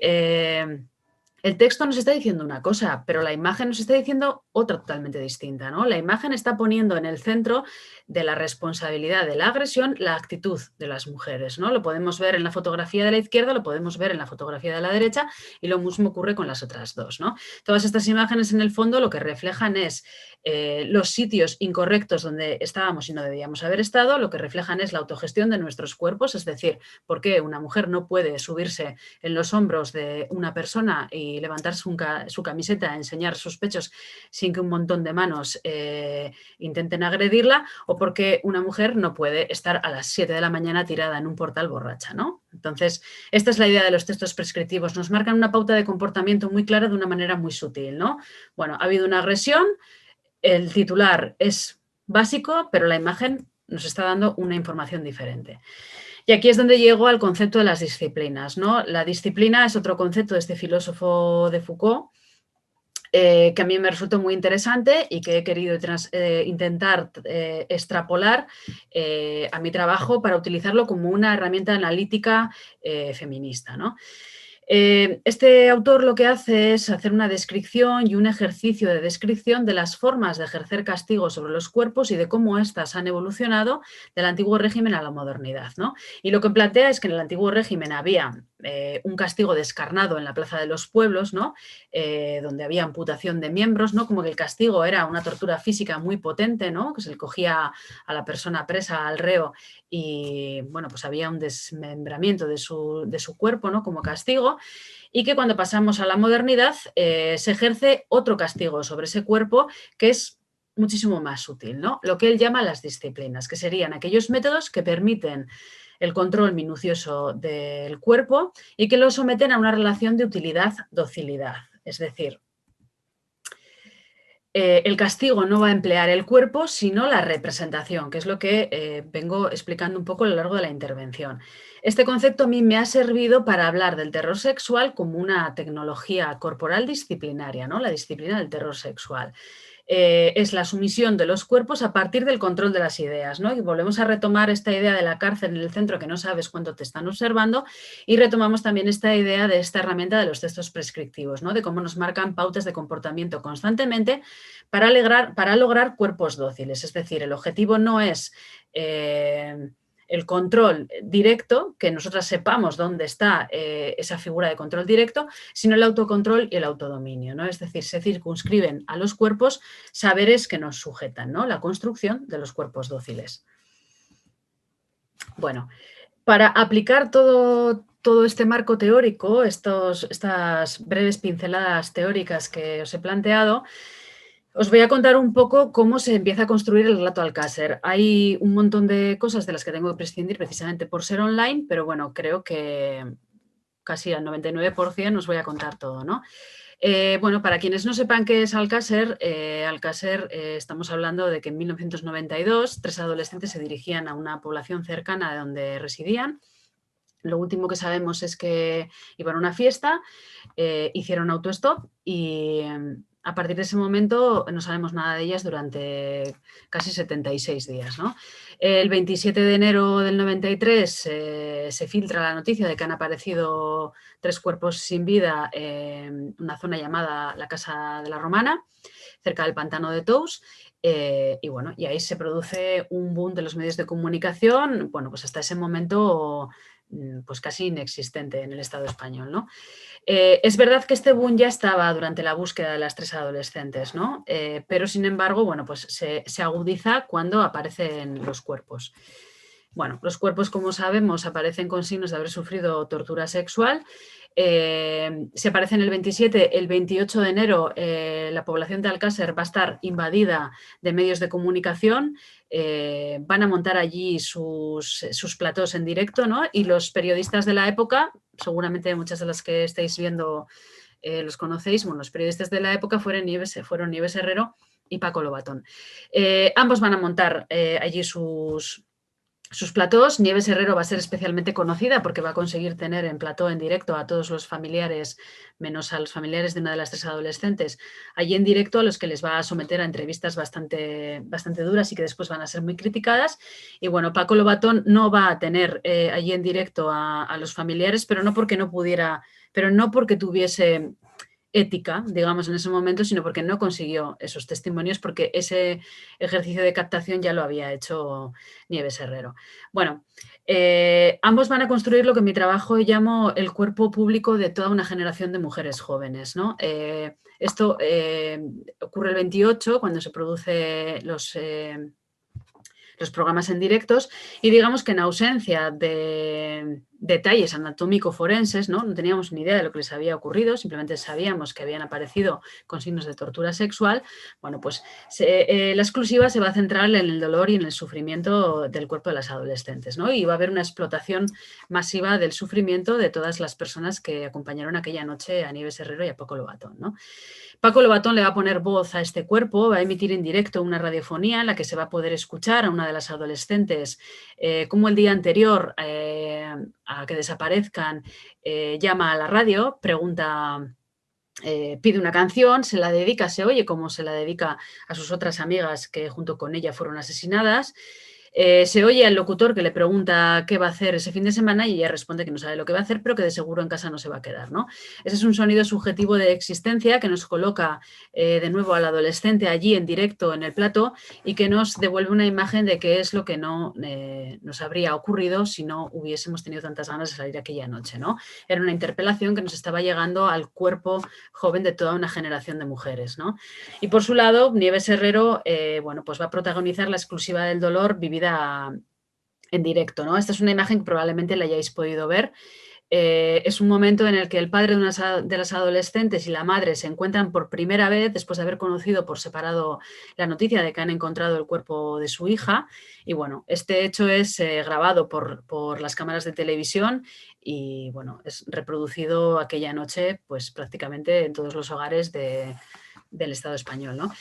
el texto nos está diciendo una cosa, pero la imagen nos está diciendo otra totalmente distinta, ¿no? La imagen está poniendo en el centro de la responsabilidad de la agresión la actitud de las mujeres, ¿no? Lo podemos ver en la fotografía de la izquierda, lo podemos ver en la fotografía de la derecha y lo mismo ocurre con las otras dos, ¿no? Todas estas imágenes en el fondo lo que reflejan es los sitios incorrectos donde estábamos y no debíamos haber estado, lo que reflejan es la autogestión de nuestros cuerpos, es decir, por qué una mujer no puede subirse en los hombros de una persona y levantar su camiseta, enseñar sus pechos sin que un montón de manos intenten agredirla, o porque una mujer no puede estar a las 7 de la mañana tirada en un portal borracha, ¿no? Entonces, esta es la idea de los textos prescriptivos. Nos marcan una pauta de comportamiento muy clara de una manera muy sutil, ¿no? Bueno, ha habido una agresión, el titular es básico, pero la imagen nos está dando una información diferente. Y aquí es donde llego al concepto de las disciplinas, ¿no? La disciplina es otro concepto de este filósofo de Foucault, que a mí me resultó muy interesante y que he querido intentar extrapolar a mi trabajo para utilizarlo como una herramienta analítica feminista, ¿no? Este autor lo que hace es hacer una descripción y un ejercicio de descripción de las formas de ejercer castigo sobre los cuerpos y de cómo éstas han evolucionado del antiguo régimen a la modernidad, ¿no? Y lo que plantea es que en el antiguo régimen había un castigo descarnado en la Plaza de los Pueblos, ¿no? Donde había amputación de miembros, ¿no? Como que el castigo era una tortura física muy potente, ¿no? Que se le cogía a la persona presa, al reo, y bueno, pues había un desmembramiento de su cuerpo, ¿no? Como castigo, y que cuando pasamos a la modernidad se ejerce otro castigo sobre ese cuerpo que es muchísimo más sutil, ¿no? Lo que él llama las disciplinas, que serían aquellos métodos que permiten el control minucioso del cuerpo y que lo someten a una relación de utilidad-docilidad. Es decir, el castigo no va a emplear el cuerpo, sino la representación, que es lo que vengo explicando un poco a lo largo de la intervención. Este concepto a mí me ha servido para hablar del terror sexual como una tecnología corporal disciplinaria, ¿no? La disciplina del terror sexual. Es la sumisión de los cuerpos a partir del control de las ideas, ¿no? Y volvemos a retomar esta idea de la cárcel en el centro que no sabes cuánto te están observando, y retomamos también esta idea de esta herramienta de los textos prescriptivos, ¿no? De cómo nos marcan pautas de comportamiento constantemente para lograr cuerpos dóciles. Es decir, el objetivo no es el control directo, que nosotras sepamos dónde está esa figura de control directo, sino el autocontrol y el autodominio, ¿no? Es decir, se circunscriben a los cuerpos saberes que nos sujetan, ¿no? La construcción de los cuerpos dóciles. Bueno, para aplicar todo este marco teórico, estas breves pinceladas teóricas que os he planteado, os voy a contar un poco cómo se empieza a construir el relato Alcácer. Hay un montón de cosas de las que tengo que prescindir precisamente por ser online, pero bueno, creo que casi al 99% os voy a contar todo, ¿no? Bueno, para quienes no sepan qué es Alcácer, estamos hablando de que en 1992 3 adolescentes se dirigían a una población cercana de donde residían. Lo último que sabemos es que iban a una fiesta, hicieron autostop y a partir de ese momento no sabemos nada de ellas durante casi 76 días, ¿no? El 27 de enero del 93 se filtra la noticia de que han aparecido 3 cuerpos sin vida en una zona llamada la Casa de la Romana, cerca del pantano de Tous. Y bueno, y ahí se produce un boom de los medios de comunicación, bueno, pues hasta ese momento pues casi inexistente en el Estado español, ¿no? Es verdad que este boom ya estaba durante la búsqueda de las 3 adolescentes, ¿no? Pero sin embargo, bueno, pues se agudiza cuando aparecen los cuerpos. Bueno, los cuerpos, como sabemos, aparecen con signos de haber sufrido tortura sexual. Se aparecen el 27, el 28 de enero la población de Alcácer va a estar invadida de medios de comunicación, van a montar allí sus platós en directo, ¿no? Y los periodistas de la época, seguramente muchas de las que estáis viendo los conocéis, bueno, los periodistas de la época fueron Nieves Herrero y Paco Lobatón. Ambos van a montar allí sus sus platós. Nieves Herrero va a ser especialmente conocida porque va a conseguir tener en plató en directo a todos los familiares, menos a los familiares de una de las 3 adolescentes, allí en directo, a los que les va a someter a entrevistas bastante duras y que después van a ser muy criticadas. Y bueno, Paco Lobatón no va a tener allí en directo a los familiares, pero no porque no pudiera, pero no porque tuviese ética, digamos, en ese momento, sino porque no consiguió esos testimonios, porque ese ejercicio de captación ya lo había hecho Nieves Herrero. Bueno, ambos van a construir lo que en mi trabajo llamo el cuerpo público de toda una generación de mujeres jóvenes, ¿no? Esto ocurre el 28, cuando se producen los programas en directos, y digamos que en ausencia de detalles anatómico-forenses, ¿no? Teníamos ni idea de lo que les había ocurrido, simplemente sabíamos que habían aparecido con signos de tortura sexual. Bueno, pues la exclusiva se va a centrar en el dolor y en el sufrimiento del cuerpo de las adolescentes, ¿no? Y va a haber una explotación masiva del sufrimiento de todas las personas que acompañaron aquella noche a Nieves Herrero y a Paco Lobatón, ¿no? Paco Lobatón le va a poner voz a este cuerpo, va a emitir en directo una radiofonía en la que se va a poder escuchar a una de las adolescentes como el día anterior a que desaparezcan llama a la radio, pregunta, pide una canción, se la dedica, se oye como se la dedica a sus otras amigas que junto con ella fueron asesinadas. Se oye al locutor que le pregunta qué va a hacer ese fin de semana y ella responde que no sabe lo que va a hacer, pero que de seguro en casa no se va a quedar, ¿no? Ese es un sonido subjetivo de existencia que nos coloca de nuevo al adolescente allí en directo en el plató y que nos devuelve una imagen de qué es lo que no nos habría ocurrido si no hubiésemos tenido tantas ganas de salir aquella noche, ¿no? Era una interpelación que nos estaba llegando al cuerpo joven de toda una generación de mujeres, ¿no? Y por su lado, Nieves Herrero, bueno, pues va a protagonizar la exclusiva del dolor vivida en directo, ¿no? Esta es una imagen que probablemente la hayáis podido ver. Es un momento en el que el padre de las adolescentes y la madre se encuentran por primera vez después de haber conocido por separado la noticia de que han encontrado el cuerpo de su hija. Y bueno, este hecho es grabado por las cámaras de televisión y bueno, es reproducido aquella noche pues prácticamente en todos los hogares del Estado español, ¿no?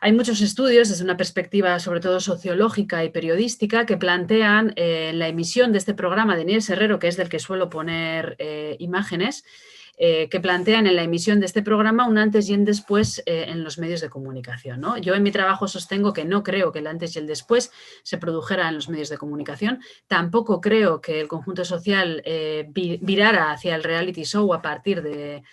Hay muchos estudios desde una perspectiva sobre todo sociológica y periodística que plantean la emisión de este programa de Nieves Herrero, que es del que suelo poner imágenes, que plantean en la emisión de este programa un antes y un después en los medios de comunicación, ¿no? Yo en mi trabajo sostengo que no creo que el antes y el después se produjera en los medios de comunicación, tampoco creo que el conjunto social virara hacia el reality show a partir de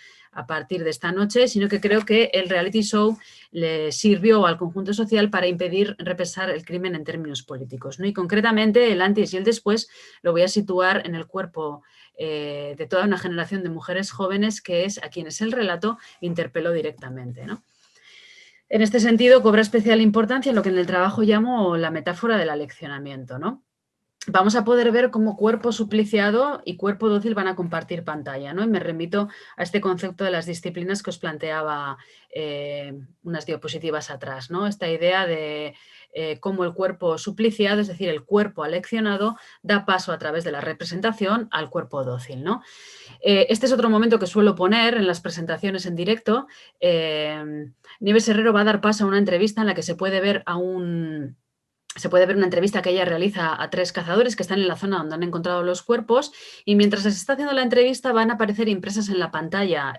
esta noche, sino que creo que el reality show le sirvió al conjunto social para impedir repensar el crimen en términos políticos, ¿no? Y concretamente el antes y el después lo voy a situar en el cuerpo de toda una generación de mujeres jóvenes que es a quienes el relato interpeló directamente, ¿no? En este sentido, cobra especial importancia lo que en el trabajo llamo la metáfora del aleccionamiento, ¿no? Vamos a poder ver cómo cuerpo supliciado y cuerpo dócil van a compartir pantalla, ¿no? Y me remito a este concepto de las disciplinas que os planteaba unas diapositivas atrás, ¿no? Esta idea de cómo el cuerpo supliciado, es decir, el cuerpo aleccionado, da paso a través de la representación al cuerpo dócil, ¿no? Este es otro momento que suelo poner en las presentaciones en directo. Nieves Herrero va a dar paso a una entrevista en la que se puede ver una entrevista que ella realiza a 3 cazadores que están en la zona donde han encontrado los cuerpos y mientras se está haciendo la entrevista van a aparecer impresas en la pantalla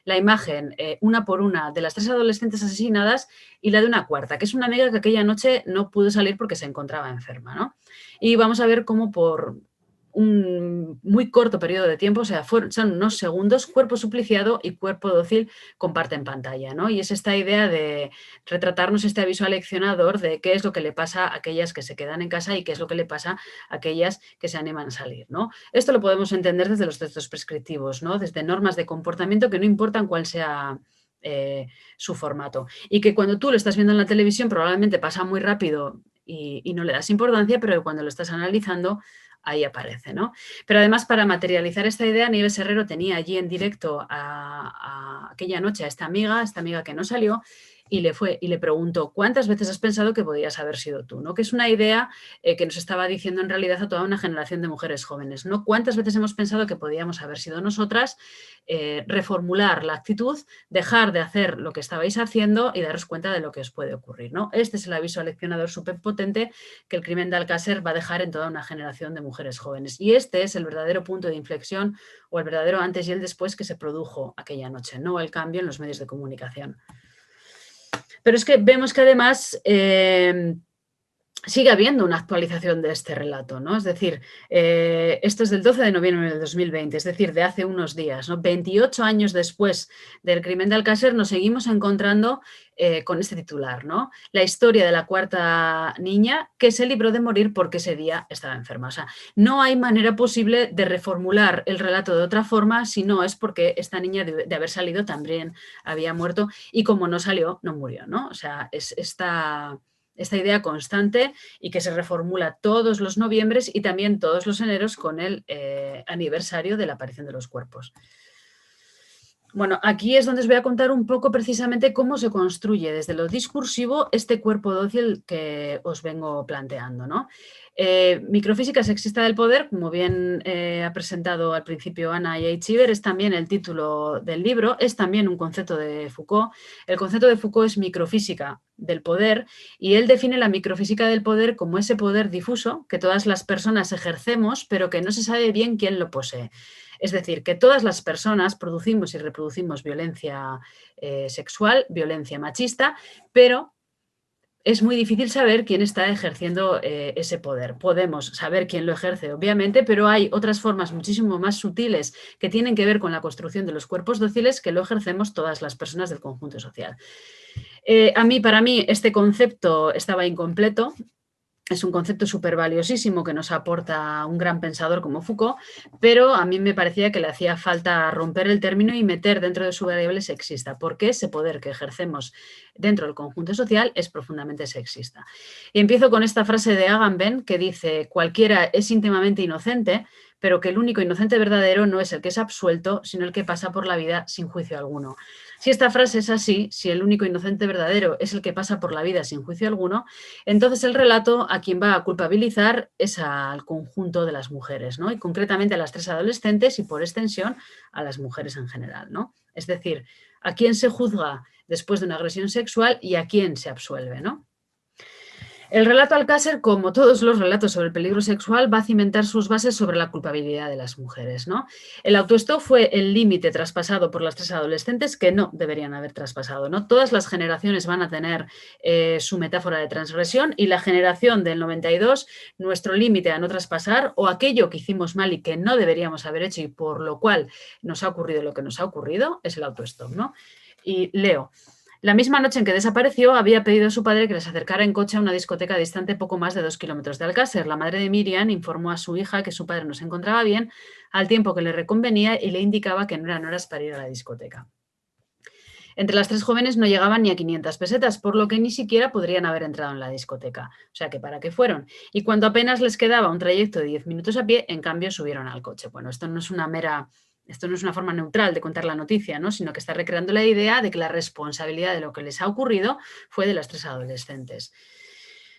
la imagen, una por una, de las 3 adolescentes asesinadas y la de una cuarta, que es una amiga que aquella noche no pudo salir porque se encontraba enferma, ¿no? Y vamos a ver cómo por un muy corto periodo de tiempo, o sea, son unos segundos, cuerpo supliciado y cuerpo dócil comparten pantalla, ¿no? Y es esta idea de retratarnos este aviso aleccionador de qué es lo que le pasa a aquellas que se quedan en casa y qué es lo que le pasa a aquellas que se animan a salir, ¿no? Esto lo podemos entender desde los textos prescriptivos, ¿no? Desde normas de comportamiento que no importan cuál sea su formato. Y que cuando tú lo estás viendo en la televisión probablemente pasa muy rápido y no le das importancia, pero cuando lo estás analizando ahí aparece, ¿no? Pero además, para materializar esta idea, Nieves Herrero tenía allí en directo a aquella noche a esta amiga que no salió, y le preguntó, ¿cuántas veces has pensado que podías haber sido tú? ¿No? Que es una idea que nos estaba diciendo en realidad a toda una generación de mujeres jóvenes, ¿no? ¿Cuántas veces hemos pensado que podíamos haber sido nosotras? Reformular la actitud, dejar de hacer lo que estabais haciendo y daros cuenta de lo que os puede ocurrir, ¿no? Este es el aviso aleccionador súper potente que el crimen de Alcácer va a dejar en toda una generación de mujeres jóvenes. Y este es el verdadero punto de inflexión o el verdadero antes y el después que se produjo aquella noche, no el cambio en los medios de comunicación. Pero es que vemos que además sigue habiendo una actualización de este relato, ¿no? Es decir, esto es del 12 de noviembre del 2020, es decir, de hace unos días, ¿no? 28 años después del crimen de Alcácer nos seguimos encontrando con este titular, ¿no? La historia de la cuarta niña que se libró de morir porque ese día estaba enferma. O sea, no hay manera posible de reformular el relato de otra forma si no es porque esta niña de haber salido también había muerto y como no salió, no murió, ¿no? O sea, es esta idea constante y que se reformula todos los noviembres y también todos los eneros con el aniversario de la aparición de los cuerpos. Bueno, aquí es donde os voy a contar un poco precisamente cómo se construye desde lo discursivo este cuerpo dócil que os vengo planteando, ¿no? Microfísica sexista del poder, como bien ha presentado al principio Ana y Aichiber, es también el título del libro, es también un concepto de Foucault. El concepto de Foucault es microfísica del poder y él define la microfísica del poder como ese poder difuso que todas las personas ejercemos, pero que no se sabe bien quién lo posee. Es decir, que todas las personas producimos y reproducimos violencia sexual, violencia machista, pero es muy difícil saber quién está ejerciendo ese poder. Podemos saber quién lo ejerce, obviamente, pero hay otras formas muchísimo más sutiles que tienen que ver con la construcción de los cuerpos dóciles que lo ejercemos todas las personas del conjunto social. Para mí, este concepto estaba incompleto. Es un concepto súper valiosísimo que nos aporta un gran pensador como Foucault, pero a mí me parecía que le hacía falta romper el término y meter dentro de su variable sexista, porque ese poder que ejercemos dentro del conjunto social es profundamente sexista. Y empiezo con esta frase de Agamben que dice: cualquiera es íntimamente inocente, pero que el único inocente verdadero no es el que es absuelto, sino el que pasa por la vida sin juicio alguno. Si esta frase es así, si el único inocente verdadero es el que pasa por la vida sin juicio alguno, entonces el relato a quien va a culpabilizar es al conjunto de las mujeres, ¿no? Y concretamente a las 3 adolescentes y por extensión a las mujeres en general, ¿no? Es decir, a quién se juzga después de una agresión sexual y a quién se absuelve, ¿no? El relato Alcácer, como todos los relatos sobre el peligro sexual, va a cimentar sus bases sobre la culpabilidad de las mujeres, ¿no? El autoestop fue el límite traspasado por las 3 adolescentes que no deberían haber traspasado, ¿no? Todas las generaciones van a tener su metáfora de transgresión y la generación del 92, nuestro límite a no traspasar o aquello que hicimos mal y que no deberíamos haber hecho y por lo cual nos ha ocurrido lo que nos ha ocurrido, es el autoestop, ¿no? Y leo: la misma noche en que desapareció, había pedido a su padre que les acercara en coche a una discoteca distante poco más de 2 kilómetros de Alcácer. La madre de Miriam informó a su hija que su padre no se encontraba bien, al tiempo que le reconvenía y le indicaba que no eran horas para ir a la discoteca. Entre las 3 jóvenes no llegaban ni a 500 pesetas, por lo que ni siquiera podrían haber entrado en la discoteca. O sea, que ¿para qué fueron? Y cuando apenas les quedaba un trayecto de 10 minutos a pie, en cambio subieron al coche. Bueno, esto no es una forma neutral de contar la noticia, ¿no? Sino que está recreando la idea de que la responsabilidad de lo que les ha ocurrido fue de las 3 adolescentes.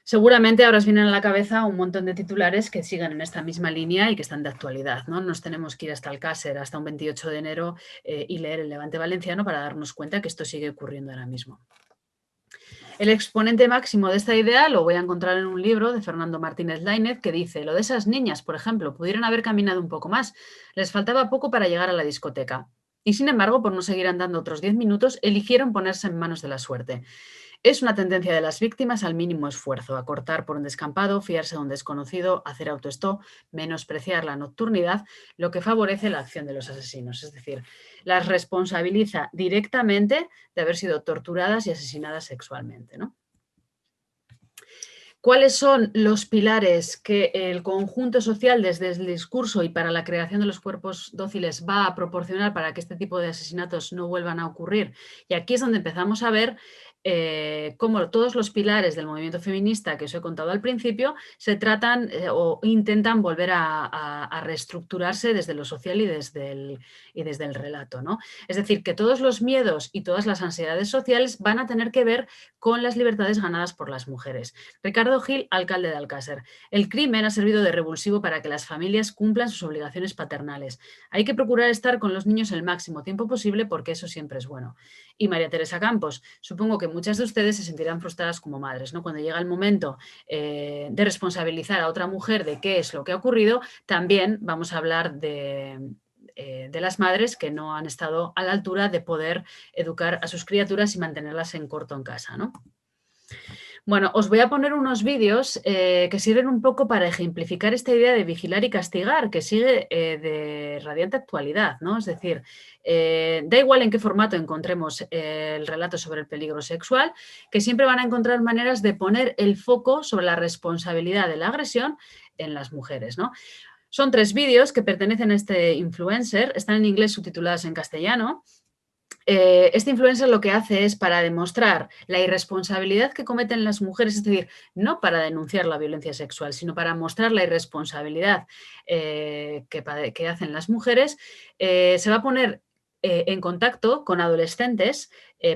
Seguramente ahora os vienen a la cabeza un montón de titulares que sigan en esta misma línea y que están de actualidad, ¿no? Nos tenemos que ir hasta Alcácer, hasta un 28 de enero y leer el Levante Valenciano para darnos cuenta que esto sigue ocurriendo ahora mismo. El exponente máximo de esta idea lo voy a encontrar en un libro de Fernando Martínez Lainez que dice: lo de esas niñas, por ejemplo, pudieron haber caminado un poco más, les faltaba poco para llegar a la discoteca. Y sin embargo, por no seguir andando otros 10 minutos, eligieron ponerse en manos de la suerte. Es una tendencia de las víctimas al mínimo esfuerzo, a cortar por un descampado, fiarse de un desconocido, hacer autoestop, menospreciar la nocturnidad, lo que favorece la acción de los asesinos. Es decir, las responsabiliza directamente de haber sido torturadas y asesinadas sexualmente, ¿no? ¿Cuáles son los pilares que el conjunto social desde el discurso y para la creación de los cuerpos dóciles va a proporcionar para que este tipo de asesinatos no vuelvan a ocurrir? Y aquí es donde empezamos a ver cómo todos los pilares del movimiento feminista que os he contado al principio se tratan o intentan volver a reestructurarse desde lo social y desde el relato, ¿no? Es decir, que todos los miedos y todas las ansiedades sociales van a tener que ver con las libertades ganadas por las mujeres. Ricardo Gil, alcalde de Alcácer. El crimen ha servido de revulsivo para que las familias cumplan sus obligaciones paternales. Hay que procurar estar con los niños el máximo tiempo posible porque eso siempre es bueno. Y María Teresa Campos, supongo que muchas de ustedes se sentirán frustradas como madres, ¿no? Cuando llega el momento de responsabilizar a otra mujer de qué es lo que ha ocurrido, también vamos a hablar de las madres que no han estado a la altura de poder educar a sus criaturas y mantenerlas en corto en casa, ¿no? Bueno, os voy a poner unos vídeos que sirven un poco para ejemplificar esta idea de vigilar y castigar, que sigue de radiante actualidad, ¿no? Es decir, da igual en qué formato encontremos el relato sobre el peligro sexual, que siempre van a encontrar maneras de poner el foco sobre la responsabilidad de la agresión en las mujeres, ¿no? Son 3 vídeos que pertenecen a este influencer, están en inglés subtitulados en castellano. Este influencer lo que hace es para demostrar la irresponsabilidad que cometen las mujeres, es decir, no para denunciar la violencia sexual, sino para mostrar la irresponsabilidad que hacen las mujeres, se va a poner en contacto con adolescentes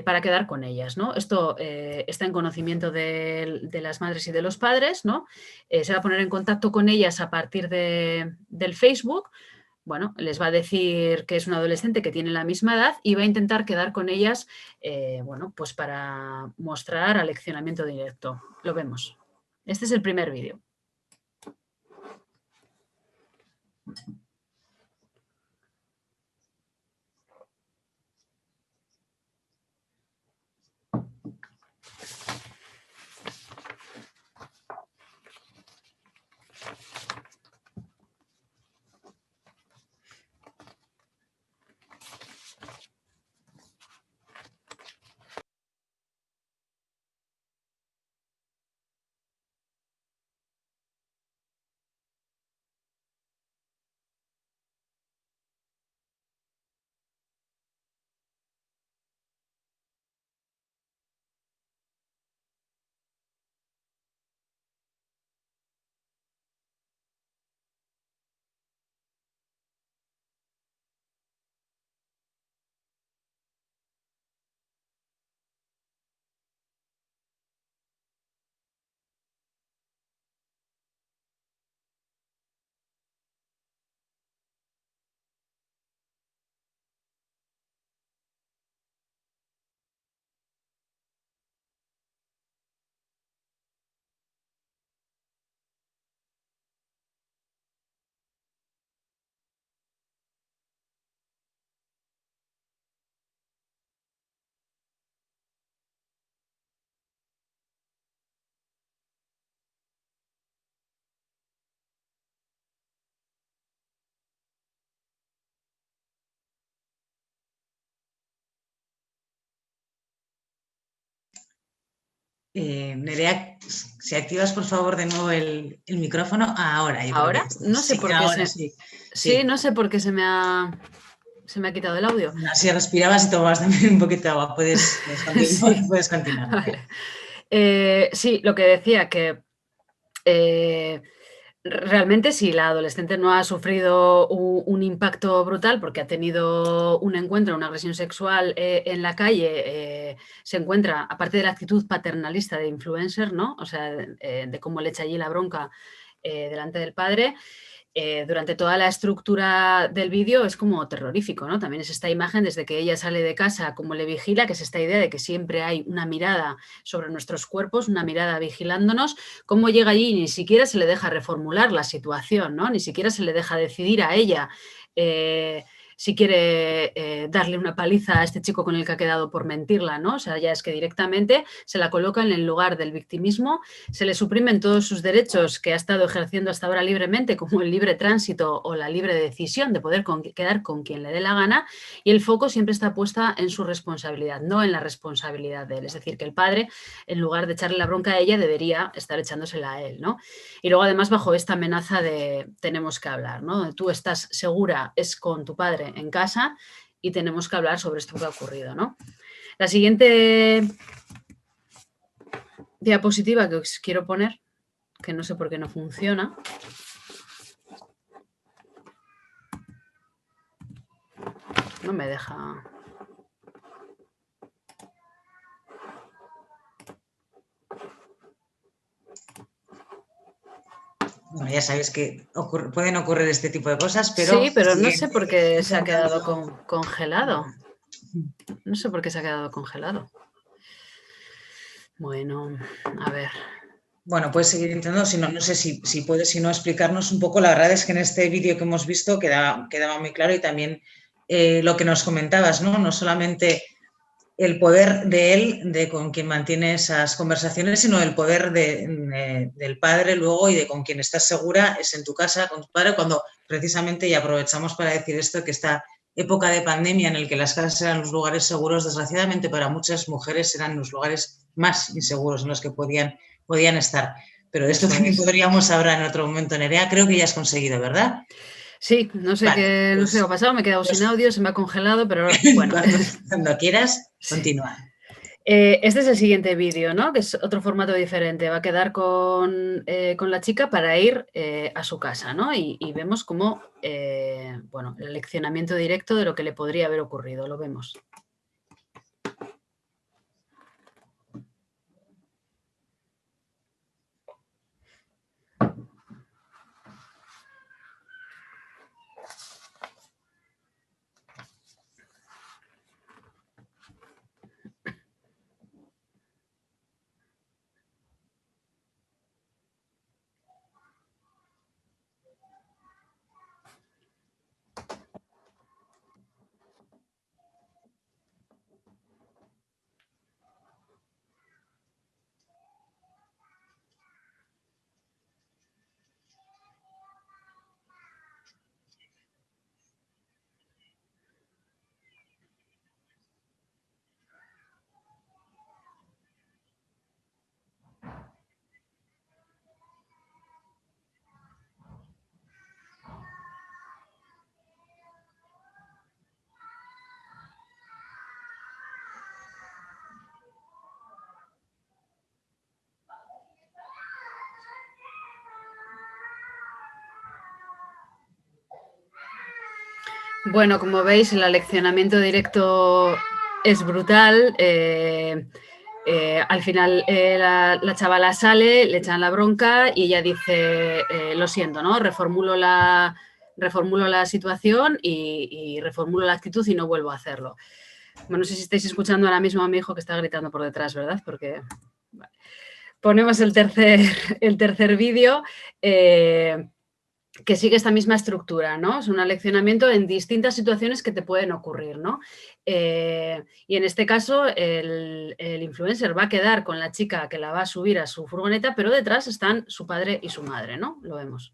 para quedar con ellas, ¿no? Esto está en conocimiento de las madres y de los padres, ¿no? Se va a poner en contacto con ellas a partir del Facebook. Bueno, les va a decir que es un adolescente que tiene la misma edad y va a intentar quedar con ellas, bueno, pues para mostrar aleccionamiento directo. Lo vemos. Este es el primer vídeo. Nerea, si activas por favor de nuevo el micrófono, ahora. ¿Ahora? No sé por qué ahora sí, no sé por qué se me ha quitado el audio. Si respirabas y tomabas también un poquito de agua, puedes continuar. Sí. Puedes continuar. Vale. Sí, lo que decía que realmente si la adolescente no ha sufrido un impacto brutal porque ha tenido un encuentro, una agresión sexual en la calle, se encuentra, aparte de la actitud paternalista de influencer, ¿no? O sea, de cómo le echa allí la bronca delante del padre, durante toda la estructura del vídeo es como terrorífico, ¿no? También es esta imagen desde que ella sale de casa, como le vigila, que es esta idea de que siempre hay una mirada sobre nuestros cuerpos, una mirada vigilándonos, cómo llega allí y ni siquiera se le deja reformular la situación, ¿no? Ni siquiera se le deja decidir a ella si quiere darle una paliza a este chico con el que ha quedado por mentirla, ¿no? O sea, ya es que directamente se la coloca en el lugar del victimismo, se le suprimen todos sus derechos que ha estado ejerciendo hasta ahora libremente, como el libre tránsito o la libre decisión de poder quedar con quien le dé la gana, y el foco siempre está puesta en su responsabilidad, no en la responsabilidad de él. Es decir, que el padre, en lugar de echarle la bronca a ella, debería estar echándosela a él, ¿no? Y luego, además, bajo esta amenaza de tenemos que hablar, ¿no? Tú estás segura, es con tu padre en casa y tenemos que hablar sobre esto que ha ocurrido, ¿no? La siguiente diapositiva que os quiero poner, que no sé por qué no funciona. No me deja. Bueno, ya sabéis que pueden ocurrir este tipo de cosas, pero... Sí, pero no sé siguiente, por qué se ha quedado intentando... congelado. No sé por qué se ha quedado congelado. Bueno, a ver. Bueno, puedes seguir intentando, si no, no sé si puedes, si no, explicarnos un poco. La verdad es que en este vídeo que hemos visto quedaba muy claro, y también lo que nos comentabas, ¿no? No solamente el poder de él, de con quien mantiene esas conversaciones, sino el poder del padre luego, y de con quien estás segura es en tu casa, con tu padre, cuando precisamente, y aprovechamos para decir esto, que esta época de pandemia en el que las casas eran los lugares seguros, desgraciadamente para muchas mujeres eran los lugares más inseguros en los que podían estar. Pero de esto Eso también es. podríamos hablar en otro momento, Nerea. Creo que ya has conseguido, ¿verdad? Sí, no sé Vale, qué, no sé qué ha pasado, me he quedado sin pues audio, se me ha congelado, pero bueno. cuando quieras, Sí. continúa. Este es el siguiente vídeo, ¿no? Que es otro formato diferente. Va a quedar con la chica para ir a su casa, ¿no? Y vemos cómo, bueno, el leccionamiento directo de lo que le podría haber ocurrido. Lo vemos. Bueno, como veis, el aleccionamiento directo es brutal. Al final la chavala sale, le echan la bronca y ella dice, lo siento, ¿no? Reformulo la situación y reformulo la actitud y no vuelvo a hacerlo. Bueno, no sé si estáis escuchando ahora mismo a mi hijo que está gritando por detrás, ¿verdad? Porque vale. Ponemos el tercer vídeo. Que sigue esta misma estructura, ¿no? Es un aleccionamiento en distintas situaciones que te pueden ocurrir, ¿no? Y en este caso, el influencer va a quedar con la chica que la va a subir a su furgoneta, pero detrás están su padre y su madre, ¿no? Lo vemos.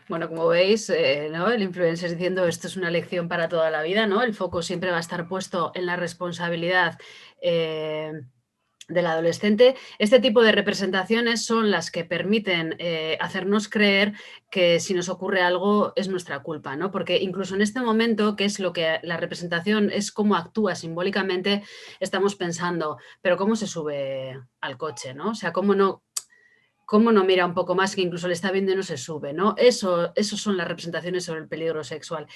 Bueno, como veis, ¿no? El influencer diciendo esto es una lección para toda la vida, ¿no? El foco siempre va a estar puesto en la responsabilidad del adolescente. Este tipo de representaciones son las que permiten hacernos creer que si nos ocurre algo es nuestra culpa, ¿no? Porque incluso en este momento, que es lo que la representación es cómo actúa simbólicamente, estamos pensando, pero ¿cómo se sube al coche, ¿no? O sea, ¿cómo no mira un poco más que incluso le está viendo y no se sube, ¿no? Eso son las representaciones sobre el peligro sexual.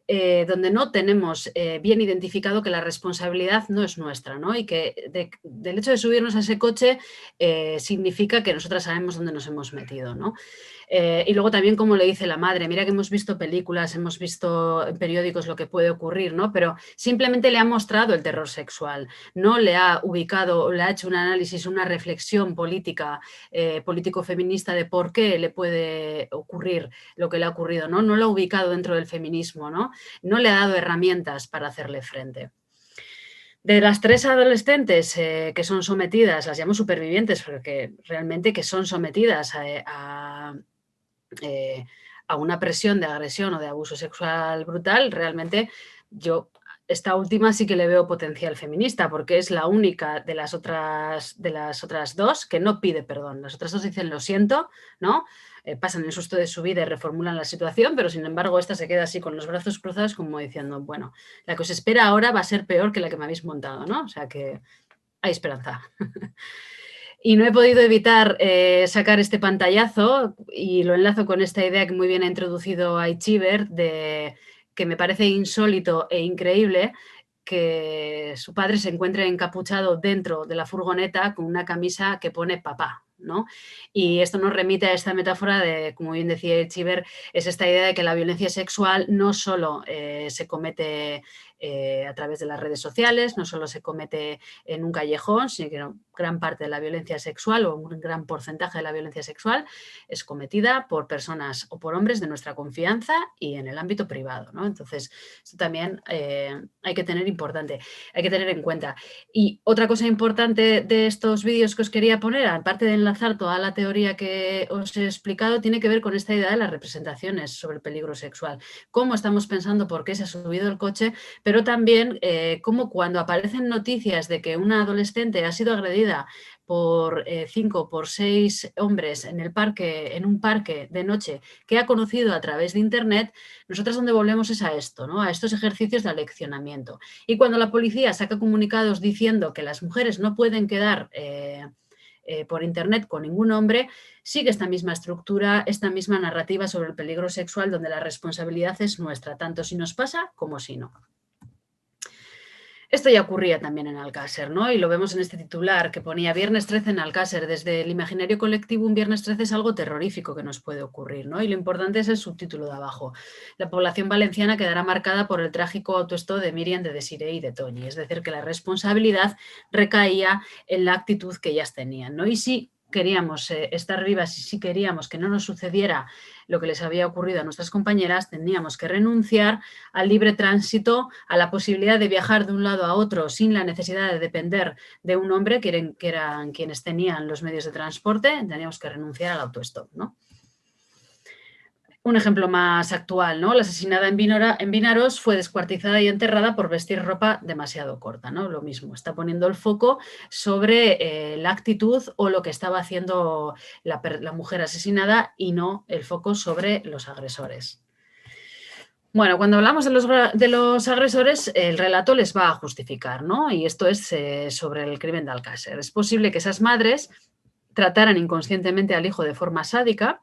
Donde no tenemos bien identificado que la responsabilidad no es nuestra, ¿no? Y que del hecho de subirnos a ese coche significa que nosotras sabemos dónde nos hemos metido, ¿no? Y luego también como le dice la madre, mira que hemos visto películas, hemos visto en periódicos lo que puede ocurrir, ¿no? Pero simplemente le ha mostrado el terror sexual, no le ha ubicado, le ha hecho un análisis, una reflexión política, político-feminista de por qué le puede ocurrir lo que le ha ocurrido, ¿no? No lo ha ubicado dentro del feminismo, ¿no? No le ha dado herramientas para hacerle frente. De las 3 adolescentes que son sometidas, las llamo supervivientes, porque realmente que son sometidas a una presión de agresión o de abuso sexual brutal, realmente yo esta última sí que le veo potencial feminista, porque es la única de las otras 2 que no pide perdón. Las otras 2 dicen lo siento, ¿no? Pasan el susto de su vida y reformulan la situación, pero sin embargo esta se queda así con los brazos cruzados como diciendo, bueno, la que os espera ahora va a ser peor que la que me habéis montado, ¿no? O sea que hay esperanza. Y no he podido evitar sacar este pantallazo y lo enlazo con esta idea que muy bien ha introducido Aichiber, de que me parece insólito e increíble que su padre se encuentre encapuchado dentro de la furgoneta con una camisa que pone papá, ¿no? Y esto nos remite a esta metáfora de, como bien decía Aichiber, es esta idea de que la violencia sexual no solo se comete a través de las redes sociales, no solo se comete en un callejón, sino que gran parte de la violencia sexual o un gran porcentaje de la violencia sexual es cometida por personas o por hombres de nuestra confianza y en el ámbito privado, ¿no? Entonces, esto también hay que tener en cuenta. Y otra cosa importante de estos vídeos que os quería poner, aparte de enlazar toda la teoría que os he explicado, tiene que ver con esta idea de las representaciones sobre el peligro sexual. Cómo estamos pensando por qué se ha subido el coche, pero también cómo cuando aparecen noticias de que una adolescente ha sido agredida por 5 o por 6 hombres en un parque de noche que ha conocido a través de internet, nosotras donde volvemos es a esto, ¿no? A estos ejercicios de aleccionamiento. Y cuando la policía saca comunicados diciendo que las mujeres no pueden quedar por internet con ningún hombre, sigue esta misma estructura, esta misma narrativa sobre el peligro sexual, donde la responsabilidad es nuestra, tanto si nos pasa como si no. Esto ya ocurría también en Alcácer, ¿no? Y lo vemos en este titular que ponía Viernes 13 en Alcácer. Desde el imaginario colectivo, un Viernes 13 es algo terrorífico que nos puede ocurrir, ¿no? Y lo importante es el subtítulo de abajo. La población valenciana quedará marcada por el trágico autoestop de Míriam, de Desiré y de Toñi. Es decir, que la responsabilidad recaía en la actitud que ellas tenían, ¿no? Y si queríamos estar vivas y si queríamos que no nos sucediera lo que les había ocurrido a nuestras compañeras, teníamos que renunciar al libre tránsito, a la posibilidad de viajar de un lado a otro sin la necesidad de depender de un hombre, que eran quienes tenían los medios de transporte. Teníamos que renunciar al autostop, ¿no? Un ejemplo más actual, ¿no? La asesinada en Vinaros fue descuartizada y enterrada por vestir ropa demasiado corta, ¿no? Lo mismo, está poniendo el foco sobre la actitud o lo que estaba haciendo la mujer asesinada y no el foco sobre los agresores. Bueno, cuando hablamos de los agresores, el relato les va a justificar, ¿no? Y esto es sobre el crimen de Alcácer. Es posible que esas madres trataran inconscientemente al hijo de forma sádica,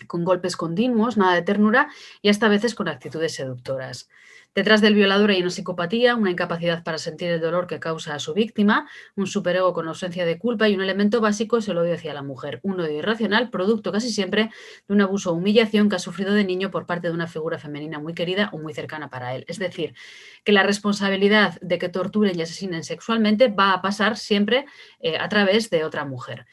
con golpes continuos, nada de ternura y hasta a veces con actitudes seductoras. Detrás del violador hay una psicopatía, una incapacidad para sentir el dolor que causa a su víctima, un superego con ausencia de culpa y un elemento básico es el odio hacia la mujer, un odio irracional, producto casi siempre de un abuso o humillación que ha sufrido de niño por parte de una figura femenina muy querida o muy cercana para él. Es decir, que la responsabilidad de que torturen y asesinen sexualmente va a pasar siempre a través de otra mujer.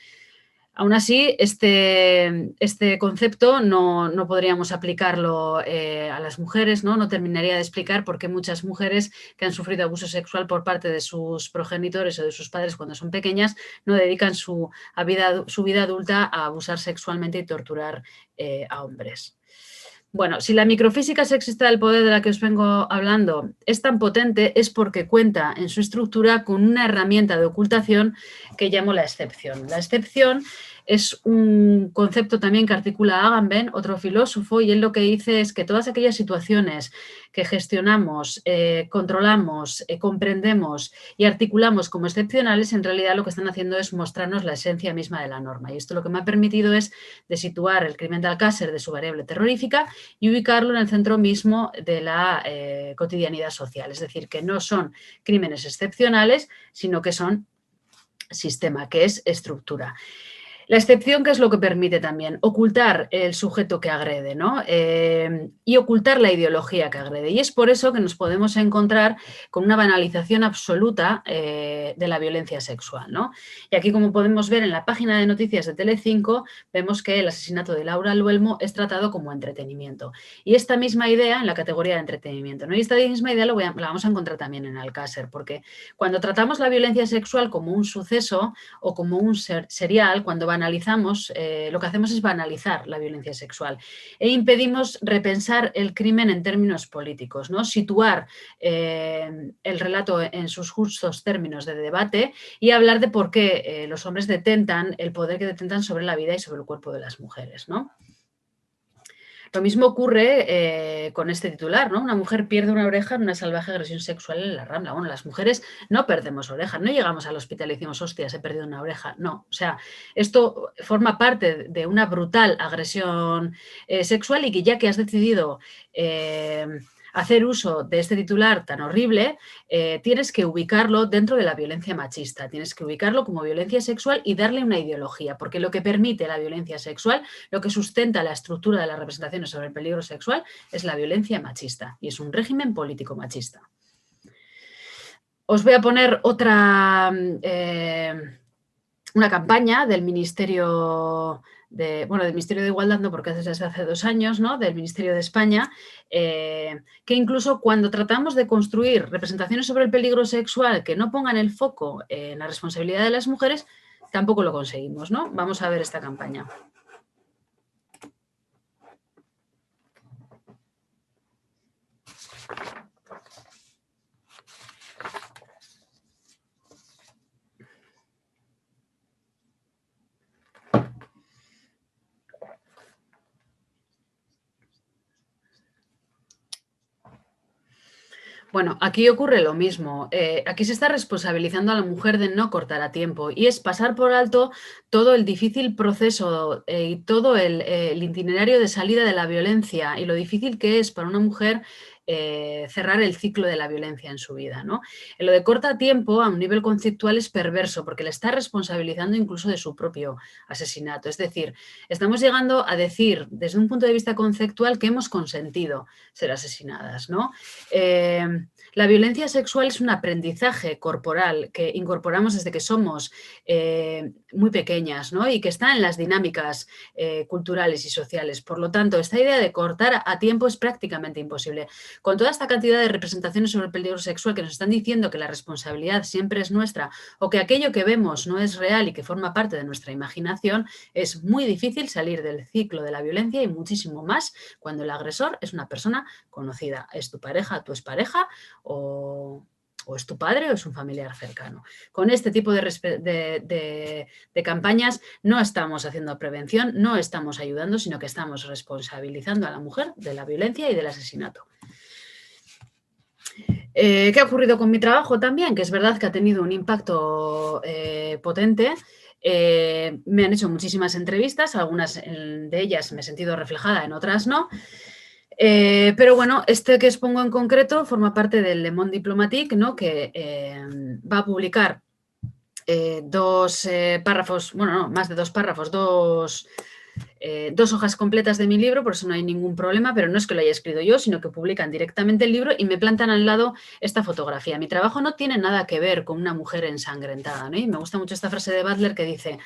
Aún así, este concepto no podríamos aplicarlo a las mujeres, ¿no? No terminaría de explicar por qué muchas mujeres que han sufrido abuso sexual por parte de sus progenitores o de sus padres cuando son pequeñas no dedican su vida adulta a abusar sexualmente y torturar a hombres. Bueno, si la microfísica sexista del poder de la que os vengo hablando es tan potente, es porque cuenta en su estructura con una herramienta de ocultación que llamo la excepción. La excepción es un concepto también que articula Agamben, otro filósofo, y él lo que dice es que todas aquellas situaciones que gestionamos, controlamos, comprendemos y articulamos como excepcionales, en realidad lo que están haciendo es mostrarnos la esencia misma de la norma. Y esto lo que me ha permitido es de situar el crimen de Alcácer de su variable terrorífica y ubicarlo en el centro mismo de la cotidianidad social. Es decir, que no son crímenes excepcionales, sino que son sistema, que es estructura. La excepción, ¿qué es lo que permite también? Ocultar el sujeto que agrede, ¿no? Y ocultar la ideología que agrede. Y es por eso que nos podemos encontrar con una banalización absoluta de la violencia sexual, ¿no? Y aquí, como podemos ver en la página de noticias de Telecinco, vemos que el asesinato de Laura Luelmo es tratado como entretenimiento. Y esta misma idea en la categoría de entretenimiento, ¿no? Y esta misma idea la vamos a encontrar también en Alcácer, porque cuando tratamos la violencia sexual como un suceso o como un serial, cuando analizamos, lo que hacemos es banalizar la violencia sexual e impedimos repensar el crimen en términos políticos, ¿no? Situar el relato en sus justos términos de debate y hablar de por qué los hombres detentan el poder que detentan sobre la vida y sobre el cuerpo de las mujeres, ¿no? Lo mismo ocurre con este titular, ¿no? Una mujer pierde una oreja en una salvaje agresión sexual en la Rambla. Bueno, las mujeres no perdemos orejas, no llegamos al hospital y decimos, hostias, he perdido una oreja. No, o sea, esto forma parte de una brutal agresión sexual y que ya que has decidido hacer uso de este titular tan horrible, tienes que ubicarlo dentro de la violencia machista, tienes que ubicarlo como violencia sexual y darle una ideología, porque lo que permite la violencia sexual, lo que sustenta la estructura de las representaciones sobre el peligro sexual es la violencia machista y es un régimen político machista. Os voy a poner otra, una campaña del Ministerio del Ministerio de Igualdad, no, porque desde hace 2 años, ¿no? Del Ministerio de España, que incluso cuando tratamos de construir representaciones sobre el peligro sexual que no pongan el foco en la responsabilidad de las mujeres, tampoco lo conseguimos, ¿no? Vamos a ver esta campaña. Bueno, aquí ocurre lo mismo. Aquí se está responsabilizando a la mujer de no cortar a tiempo y es pasar por alto todo el difícil proceso y todo el itinerario de salida de la violencia y lo difícil que es para una mujer cerrar el ciclo de la violencia en su vida, ¿no? Lo de corta a tiempo a un nivel conceptual es perverso porque le está responsabilizando incluso de su propio asesinato. Es decir, estamos llegando a decir desde un punto de vista conceptual que hemos consentido ser asesinadas, ¿no? La violencia sexual es un aprendizaje corporal que incorporamos desde que somos muy pequeñas, ¿no? Y que está en las dinámicas culturales y sociales. Por lo tanto, esta idea de cortar a tiempo es prácticamente imposible. Con toda esta cantidad de representaciones sobre el peligro sexual que nos están diciendo que la responsabilidad siempre es nuestra o que aquello que vemos no es real y que forma parte de nuestra imaginación, es muy difícil salir del ciclo de la violencia y muchísimo más cuando el agresor es una persona conocida. Es tu pareja, tu expareja o es tu padre o es un familiar cercano. Con este tipo de campañas no estamos haciendo prevención, no estamos ayudando, sino que estamos responsabilizando a la mujer de la violencia y del asesinato. ¿Qué ha ocurrido con mi trabajo también? Que es verdad que ha tenido un impacto potente. Me han hecho muchísimas entrevistas, algunas de ellas me he sentido reflejada, en otras no. Pero bueno, este que os pongo en concreto forma parte del Le Monde Diplomatique, ¿no? Que va a publicar 2 párrafos, bueno, no, más de 2 párrafos, 2 hojas completas de mi libro, por eso no hay ningún problema, pero no es que lo haya escrito yo, sino que publican directamente el libro y me plantan al lado esta fotografía. Mi trabajo no tiene nada que ver con una mujer ensangrentada, ¿no? Y me gusta mucho esta frase de Butler que dice: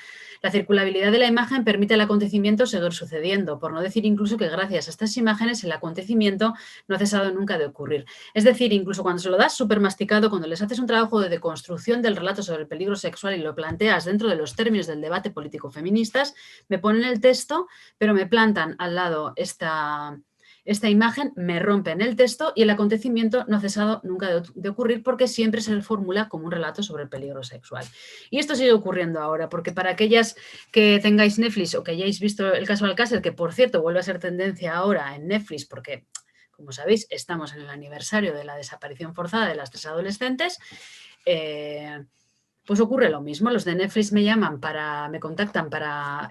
La circulabilidad de la imagen permite al acontecimiento seguir sucediendo, por no decir incluso que gracias a estas imágenes el acontecimiento no ha cesado nunca de ocurrir. Es decir, incluso cuando se lo das súper masticado, cuando les haces un trabajo de deconstrucción del relato sobre el peligro sexual y lo planteas dentro de los términos del debate político-feministas, me ponen el texto, pero me plantan al lado esta imagen, me rompen el texto y el acontecimiento no ha cesado nunca de ocurrir porque siempre se formula como un relato sobre el peligro sexual. Y esto sigue ocurriendo ahora, porque para aquellas que tengáis Netflix o que hayáis visto el caso Alcácer, que por cierto vuelve a ser tendencia ahora en Netflix porque, como sabéis, estamos en el aniversario de la desaparición forzada de las 3 adolescentes, pues ocurre lo mismo. Los de Netflix me contactan para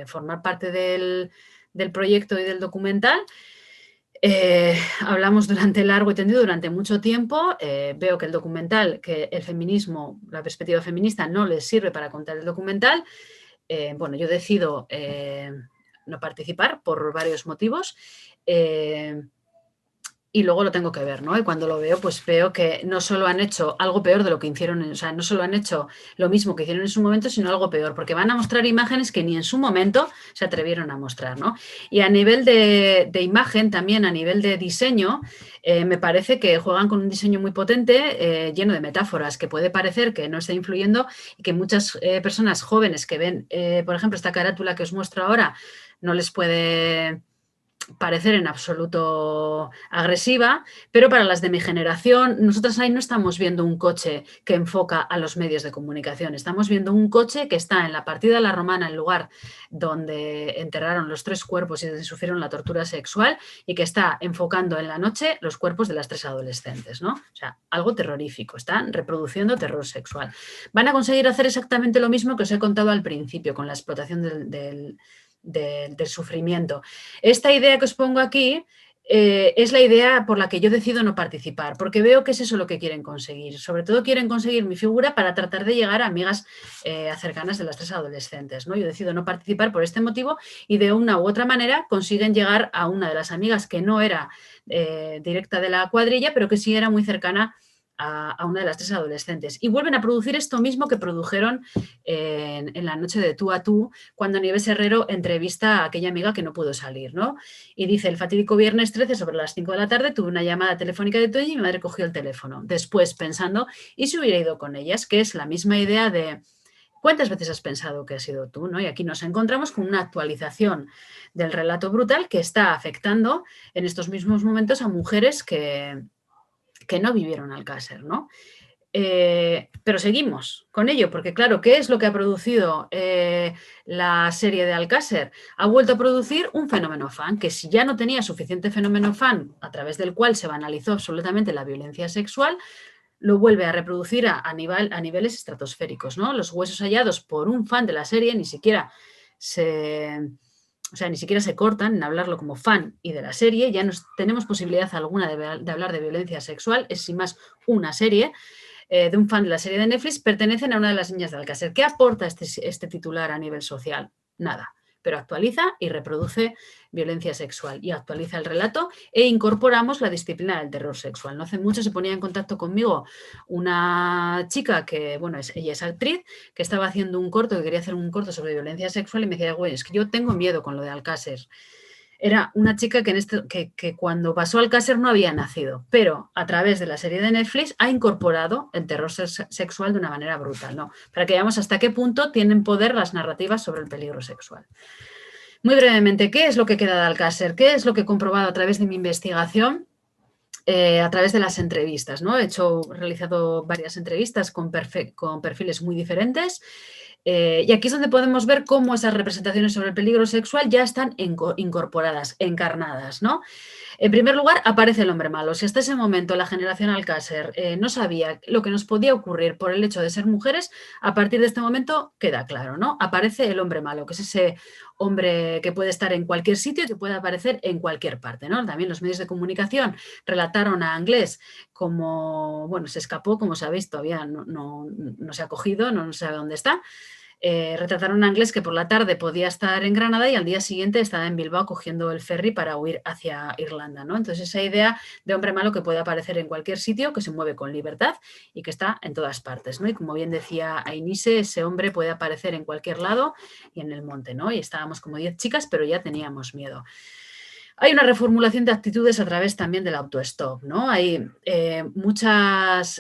formar parte del proyecto y del documental. Hablamos durante largo y tendido, durante mucho tiempo. Veo que el documental, que el feminismo, la perspectiva feminista no les sirve para contar el documental. Bueno, yo decido no participar por varios motivos. Y luego lo tengo que ver, ¿no? Y cuando lo veo, pues veo que no solo han hecho algo peor de lo que hicieron, o sea, no solo han hecho lo mismo que hicieron en su momento, sino algo peor, porque van a mostrar imágenes que ni en su momento se atrevieron a mostrar, ¿no? Y a nivel de imagen, también a nivel de diseño, me parece que juegan con un diseño muy potente, lleno de metáforas, que puede parecer que no está influyendo y que muchas personas jóvenes que ven, por ejemplo, esta carátula que os muestro ahora, no les puede parecer en absoluto agresiva, pero para las de mi generación, nosotras ahí no estamos viendo un coche que enfoca a los medios de comunicación, estamos viendo un coche que está en la partida de la Romana, el lugar donde enterraron los 3 cuerpos y donde sufrieron la tortura sexual, y que está enfocando en la noche los cuerpos de las 3 adolescentes, ¿no? O sea, algo terrorífico, están reproduciendo terror sexual. Van a conseguir hacer exactamente lo mismo que os he contado al principio, con la explotación del sufrimiento. Esta idea que os pongo aquí es la idea por la que yo decido no participar, porque veo que es eso lo que quieren conseguir. Sobre todo quieren conseguir mi figura para tratar de llegar a amigas cercanas de las 3 adolescentes, ¿no? Yo decido no participar por este motivo y de una u otra manera consiguen llegar a una de las amigas que no era directa de la cuadrilla, pero que sí era muy cercana a una de las 3 adolescentes. Y vuelven a producir esto mismo que produjeron en la noche de Tú a Tú, cuando Nieves Herrero entrevista a aquella amiga que no pudo salir, ¿no? Y dice: el fatídico viernes 13 sobre las 5 de la tarde tuve una llamada telefónica de Toñi y mi madre cogió el teléfono. Después, pensando, ¿y si hubiera ido con ellas? Que es la misma idea de ¿cuántas veces has pensado que has sido tú, ¿no? Y aquí nos encontramos con una actualización del relato brutal que está afectando en estos mismos momentos a mujeres que no vivieron Alcácer, ¿no? Pero seguimos con ello, porque claro, ¿qué es lo que ha producido la serie de Alcácer? Ha vuelto a producir un fenómeno fan, que si ya no tenía suficiente fenómeno fan a través del cual se banalizó absolutamente la violencia sexual, lo vuelve a reproducir a niveles estratosféricos, ¿no? Los huesos hallados por un fan de la serie ni siquiera se cortan en hablarlo como fan y de la serie, ya no tenemos posibilidad alguna de hablar de violencia sexual, es sin más una serie de un fan de la serie de Netflix, pertenecen a una de las niñas de Alcácer. ¿Qué aporta este titular a nivel social? Nada, pero actualiza y reproduce violencia sexual y actualiza el relato e incorporamos la disciplina del terror sexual. No hace mucho se ponía en contacto conmigo una chica que, bueno, ella es actriz, que estaba haciendo un corto, que quería hacer un corto sobre violencia sexual y me decía: güey, es que yo tengo miedo con lo de Alcácer. Era una chica que cuando pasó Alcácer no había nacido, pero a través de la serie de Netflix ha incorporado el terror sexual de una manera brutal, ¿no? Para que veamos hasta qué punto tienen poder las narrativas sobre el peligro sexual. Muy brevemente, ¿qué es lo que queda de Alcácer? ¿Qué es lo que he comprobado a través de mi investigación? A través de las entrevistas, ¿no? He realizado varias entrevistas con perfiles muy diferentes. Y aquí es donde podemos ver cómo esas representaciones sobre el peligro sexual ya están incorporadas, encarnadas, ¿no? En primer lugar, aparece el hombre malo. Si hasta ese momento la generación Alcácer no sabía lo que nos podía ocurrir por el hecho de ser mujeres, a partir de este momento queda claro, ¿no? Aparece el hombre malo, que es ese hombre que puede estar en cualquier sitio y que puede aparecer en cualquier parte, ¿no? También los medios de comunicación relataron a Anglés como, bueno, se escapó, como sabéis, todavía no se ha cogido, no se sabe dónde está. retrataron a Anglés que por la tarde podía estar en Granada y al día siguiente estaba en Bilbao cogiendo el ferry para huir hacia Irlanda, ¿no? Entonces esa idea de hombre malo que puede aparecer en cualquier sitio, que se mueve con libertad y que está en todas partes, ¿no? Y como bien decía Ainise, ese hombre puede aparecer en cualquier lado y en el monte, ¿no? Y estábamos como 10 chicas, pero ya teníamos miedo. Hay una reformulación de actitudes a través también del autostop, ¿no? Hay muchos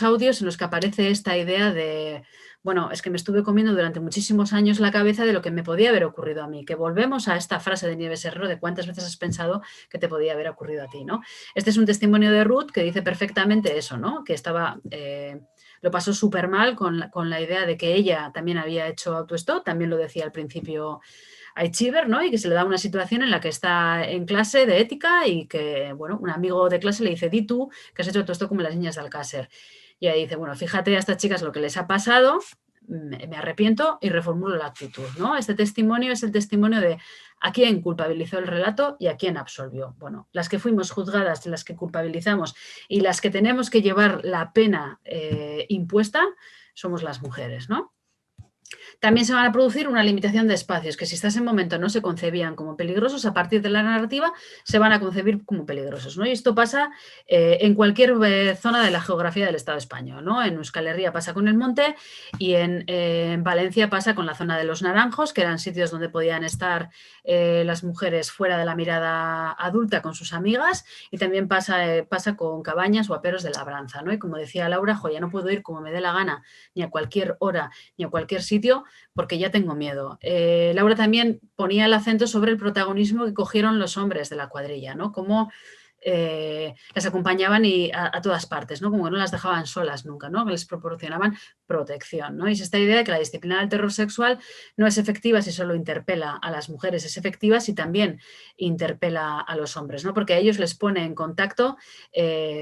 audios en los que aparece esta idea de, bueno, es que me estuve comiendo durante muchísimos años la cabeza de lo que me podía haber ocurrido a mí, que volvemos a esta frase de Nieves Herrero de cuántas veces has pensado que te podía haber ocurrido a ti, ¿no? Este es un testimonio de Ruth que dice perfectamente eso, ¿no? Que estaba... lo pasó súper mal con la idea de que ella también había hecho autostop, también lo decía al principio Aichiber, ¿no? Y que se le da una situación en la que está en clase de ética y que, bueno, un amigo de clase le dice, di tú que has hecho todo esto como las niñas de Alcácer. Y ahí dice, bueno, fíjate a estas chicas lo que les ha pasado, me arrepiento y reformulo la actitud, ¿no? Este testimonio es el testimonio de a quién culpabilizó el relato y a quién absolvió. Bueno, las que fuimos juzgadas, las que culpabilizamos y las que tenemos que llevar la pena impuesta somos las mujeres, ¿no? También se van a producir una limitación de espacios que si hasta ese momento no se concebían como peligrosos, a partir de la narrativa se van a concebir como peligrosos, ¿no? Y esto pasa en cualquier zona de la geografía del Estado español, ¿no? En Euskal Herria pasa con el monte y en Valencia pasa con la zona de los naranjos, que eran sitios donde podían estar las mujeres fuera de la mirada adulta con sus amigas, y también pasa con cabañas o aperos de labranza, ¿no? Y como decía Laura, ya no puedo ir como me dé la gana, ni a cualquier hora, ni a cualquier sitio, porque ya tengo miedo. Laura también ponía el acento sobre el protagonismo que cogieron los hombres de la cuadrilla, ¿no? Cómo las acompañaban a todas partes, ¿no? Como que no las dejaban solas nunca, ¿no? Que les proporcionaban protección, ¿no? Y es esta idea de que la disciplina del terror sexual no es efectiva si solo interpela a las mujeres, es efectiva si también interpela a los hombres, ¿no? Porque a ellos les pone en contacto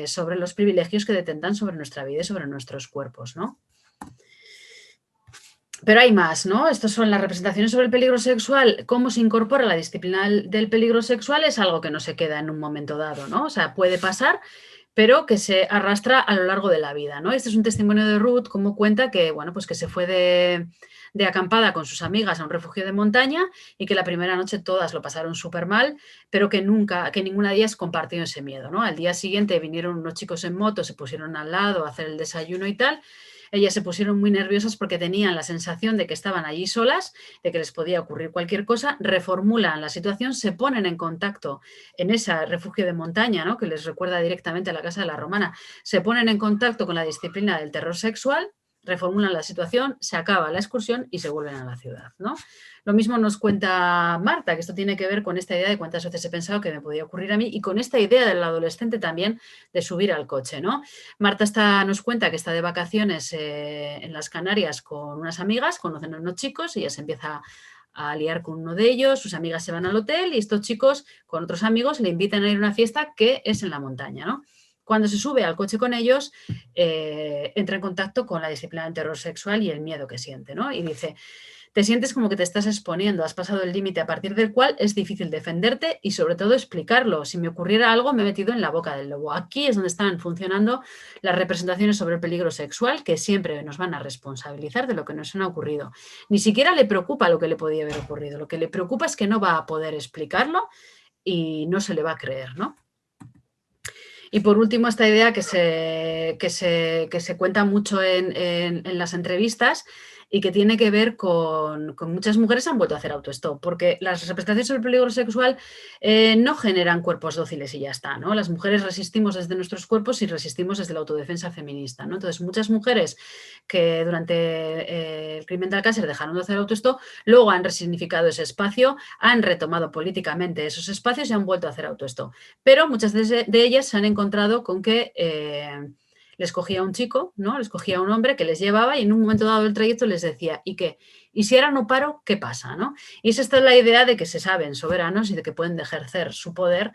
sobre los privilegios que detentan sobre nuestra vida y sobre nuestros cuerpos, ¿no? Pero hay más, ¿no? Estas son las representaciones sobre el peligro sexual. Cómo se incorpora la disciplina del peligro sexual es algo que no se queda en un momento dado, ¿no? O sea, puede pasar, pero que se arrastra a lo largo de la vida, ¿no? Este es un testimonio de Ruth, como cuenta que, bueno, pues que se fue de acampada con sus amigas a un refugio de montaña y que la primera noche todas lo pasaron súper mal, pero que ninguna de ellas compartió ese miedo, ¿no? Al día siguiente vinieron unos chicos en moto, se pusieron al lado a hacer el desayuno y tal. Ellas se pusieron muy nerviosas porque tenían la sensación de que estaban allí solas, de que les podía ocurrir cualquier cosa, reformulan la situación, se ponen en contacto en ese refugio de montaña, ¿no? Que les recuerda directamente a la casa de la Romana, se ponen en contacto con la disciplina del terror sexual, reformulan la situación, se acaba la excursión y se vuelven a la ciudad, ¿no? Lo mismo nos cuenta Marta, que esto tiene que ver con esta idea de cuántas veces he pensado que me podía ocurrir a mí y con esta idea del adolescente también de subir al coche, ¿no? Marta nos cuenta que está de vacaciones en las Canarias con unas amigas, conocen a unos chicos y ella se empieza a liar con uno de ellos, sus amigas se van al hotel y estos chicos con otros amigos le invitan a ir a una fiesta que es en la montaña, ¿no? Cuando se sube al coche con ellos, entra en contacto con la disciplina del terror sexual y el miedo que siente, ¿no? Y dice, te sientes como que te estás exponiendo, has pasado el límite a partir del cual es difícil defenderte y sobre todo explicarlo. Si me ocurriera algo, me he metido en la boca del lobo. Aquí es donde están funcionando las representaciones sobre el peligro sexual, que siempre nos van a responsabilizar de lo que nos ha ocurrido. Ni siquiera le preocupa lo que le podía haber ocurrido. Lo que le preocupa es que no va a poder explicarlo y no se le va a creer, ¿no? Y por último, esta idea que se cuenta mucho en las entrevistas y que tiene que ver con muchas mujeres que han vuelto a hacer autostop, porque las representaciones sobre el peligro sexual no generan cuerpos dóciles y ya está, ¿no? Las mujeres resistimos desde nuestros cuerpos y resistimos desde la autodefensa feminista, ¿no? Entonces, muchas mujeres que durante el crimen de Alcácer dejaron de hacer autostop, luego han resignificado ese espacio, han retomado políticamente esos espacios y han vuelto a hacer autostop. Pero muchas de ellas se han encontrado con que les cogía un chico, ¿no? Les cogía un hombre que les llevaba y en un momento dado del trayecto les decía, ¿y qué? Y si ahora no paro, ¿qué pasa? ¿No? Y esa es la idea de que se saben soberanos y de que pueden ejercer su poder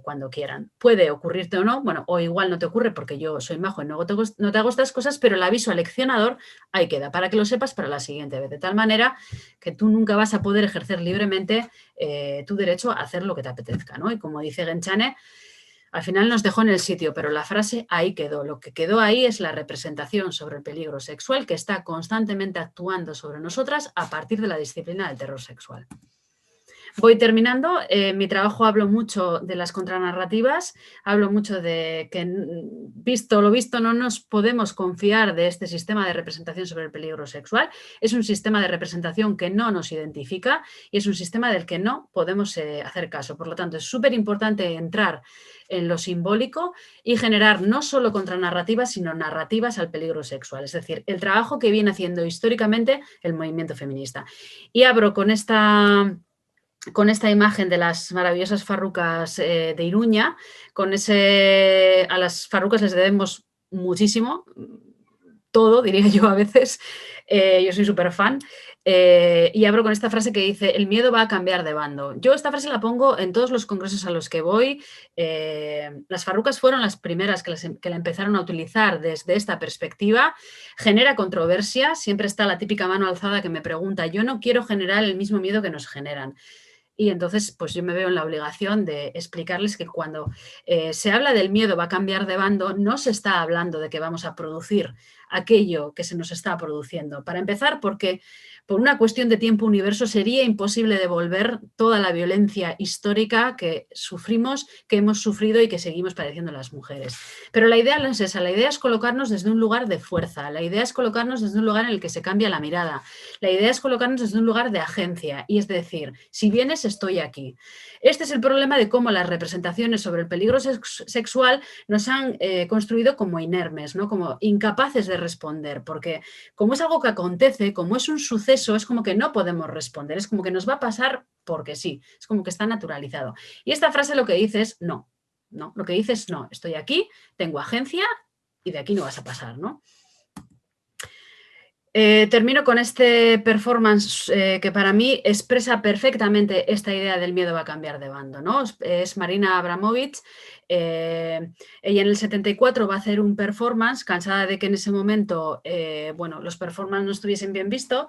cuando quieran. Puede ocurrirte o no, bueno, o igual no te ocurre porque yo soy majo y no te hago estas cosas, pero el aviso al leccionador ahí queda, para que lo sepas para la siguiente vez, de tal manera que tú nunca vas a poder ejercer libremente tu derecho a hacer lo que te apetezca, ¿no? Y como dice Genchane, Al final nos dejó en el sitio, pero la frase ahí quedó. Lo que quedó ahí es la representación sobre el peligro sexual que está constantemente actuando sobre nosotras a partir de la disciplina del terror sexual. Voy terminando. En mi trabajo hablo mucho de las contranarrativas, hablo mucho de que, visto lo visto, no nos podemos confiar de este sistema de representación sobre el peligro sexual. Es un sistema de representación que no nos identifica y es un sistema del que no podemos hacer caso. Por lo tanto, es súper importante entrar en lo simbólico y generar no solo contranarrativas, sino narrativas al peligro sexual. Es decir, el trabajo que viene haciendo históricamente el movimiento feminista. Y abro con esta imagen de las maravillosas farrucas de Iruña, a las farrucas les debemos muchísimo, todo, diría yo a veces, yo soy súper fan, y abro con esta frase que dice: el miedo va a cambiar de bando. Yo esta frase la pongo en todos los congresos a los que voy. Las farrucas fueron las primeras que la empezaron a utilizar desde esta perspectiva. Genera controversia, siempre está la típica mano alzada que me pregunta: yo no quiero generar el mismo miedo que nos generan. Y entonces, pues yo me veo en la obligación de explicarles que cuando se habla del miedo va a cambiar de bando, no se está hablando de que vamos a producir aquello que se nos está produciendo. Para empezar, porque por una cuestión de tiempo universo sería imposible devolver toda la violencia histórica que sufrimos, que hemos sufrido y que seguimos padeciendo las mujeres. Pero la idea no es esa, la idea es colocarnos desde un lugar de fuerza, la idea es colocarnos desde un lugar en el que se cambia la mirada, la idea es colocarnos desde un lugar de agencia, y es decir, si vienes, estoy aquí. Este es el problema de cómo las representaciones sobre el peligro sexual nos han construido como inermes, ¿no? Como incapaces de responder, porque como es algo que acontece, como es un suceso, es como que no podemos responder, es como que nos va a pasar porque sí, es como que está naturalizado. Y esta frase lo que dice es no, lo que dice es no, estoy aquí, tengo agencia y de aquí no vas a pasar, ¿no? Termino con este performance que para mí expresa perfectamente esta idea del miedo va a cambiar de bando, ¿no? Es Marina Abramovic. Ella en el 74 va a hacer un performance, cansada de que en ese momento los performances no estuviesen bien vistos,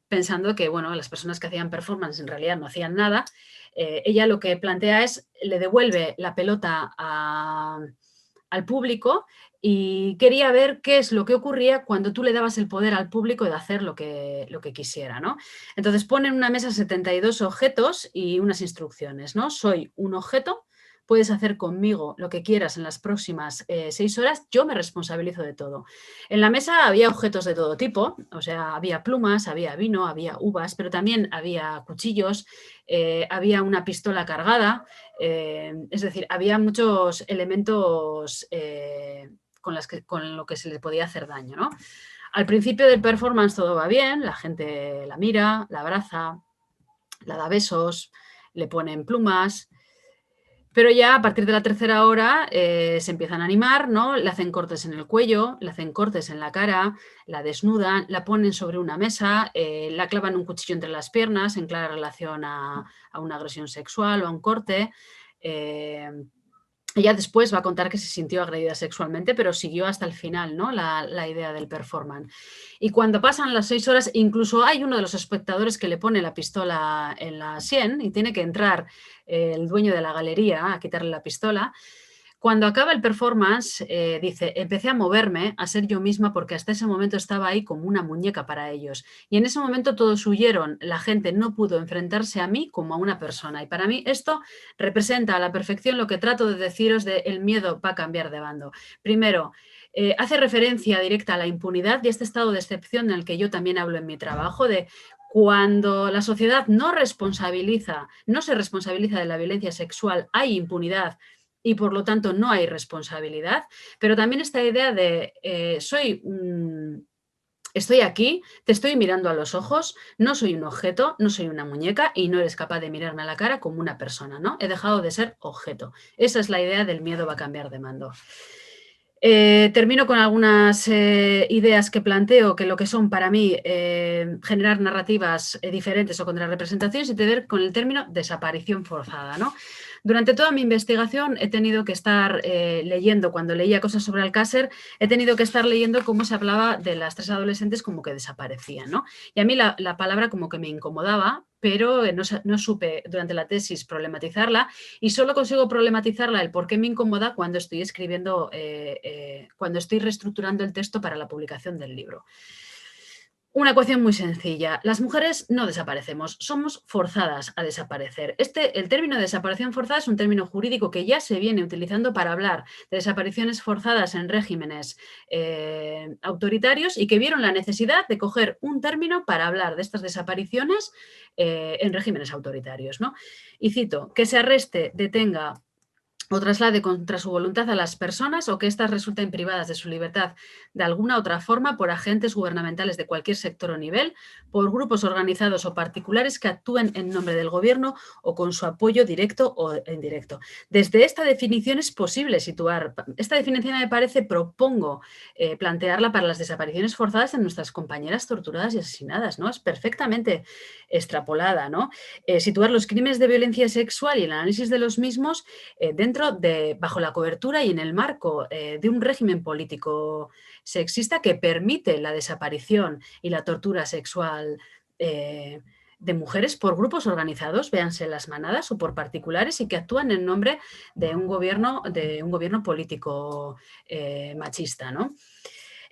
pensando que las personas que hacían performance en realidad no hacían nada. Ella lo que plantea es, le devuelve la pelota al público y quería ver qué es lo que ocurría cuando tú le dabas el poder al público de hacer lo que quisiera, ¿no? Entonces pone en una mesa 72 objetos y unas instrucciones, ¿no? Soy un objeto, puedes hacer conmigo lo que quieras en las próximas 6 horas, yo me responsabilizo de todo. En la mesa había objetos de todo tipo, o sea, había plumas, había vino, había uvas, pero también había cuchillos, había una pistola cargada, es decir, había muchos elementos con lo que se le podía hacer daño, ¿no? Al principio del performance todo va bien, la gente la mira, la abraza, la da besos, le ponen plumas, pero ya a partir de la tercera hora se empiezan a animar, ¿no? Le hacen cortes en el cuello, le hacen cortes en la cara, la desnudan, la ponen sobre una mesa, la clavan un cuchillo entre las piernas en clara relación a una agresión sexual o a un corte. Ella después va a contar que se sintió agredida sexualmente, pero siguió hasta el final, ¿no? La idea del performance. Y cuando pasan las 6 horas, incluso hay uno de los espectadores que le pone la pistola en la sien y tiene que entrar el dueño de la galería a quitarle la pistola. Cuando acaba el performance, dice, empecé a moverme, a ser yo misma, porque hasta ese momento estaba ahí como una muñeca para ellos. Y en ese momento todos huyeron, la gente no pudo enfrentarse a mí como a una persona. Y para mí esto representa a la perfección lo que trato de deciros de el miedo va a cambiar de bando. Primero, hace referencia directa a la impunidad y este estado de excepción en el que yo también hablo en mi trabajo, de cuando la sociedad no se responsabiliza de la violencia sexual, hay impunidad, y por lo tanto no hay responsabilidad, pero también esta idea de estoy aquí, te estoy mirando a los ojos, no soy un objeto, no soy una muñeca y no eres capaz de mirarme a la cara como una persona, ¿no? He dejado de ser objeto. Esa es la idea del miedo va a cambiar de mando. Termino con algunas ideas que planteo, que lo que son para mí generar narrativas diferentes o contrarrepresentaciones, y te ver con el término desaparición forzada, ¿no? Durante toda mi investigación he tenido que estar leyendo, cuando leía cosas sobre Alcácer, he tenido que estar leyendo cómo se hablaba de las 3 adolescentes como que desaparecían, ¿no? Y a mí la palabra como que me incomodaba, pero no supe durante la tesis problematizarla y solo consigo problematizarla, el por qué me incomoda, cuando estoy escribiendo, cuando estoy reestructurando el texto para la publicación del libro. Una ecuación muy sencilla. Las mujeres no desaparecemos, somos forzadas a desaparecer. El término de desaparición forzada es un término jurídico que ya se viene utilizando para hablar de desapariciones forzadas en regímenes autoritarios y que vieron la necesidad de coger un término para hablar de estas desapariciones en regímenes autoritarios, ¿no? Y cito, que se arreste, detenga o traslade contra su voluntad a las personas o que éstas resulten privadas de su libertad de alguna otra forma por agentes gubernamentales de cualquier sector o nivel, por grupos organizados o particulares que actúen en nombre del gobierno o con su apoyo directo o indirecto. Desde esta definición es posible situar, esta definición me parece, propongo plantearla para las desapariciones forzadas de nuestras compañeras torturadas y asesinadas, ¿no? Es perfectamente extrapolada, ¿no? Situar los crímenes de violencia sexual y el análisis de los mismos dentro bajo la cobertura y en el marco de un régimen político sexista que permite la desaparición y la tortura sexual de mujeres por grupos organizados, véanse las manadas, o por particulares, y que actúan en nombre de un gobierno político machista, ¿no?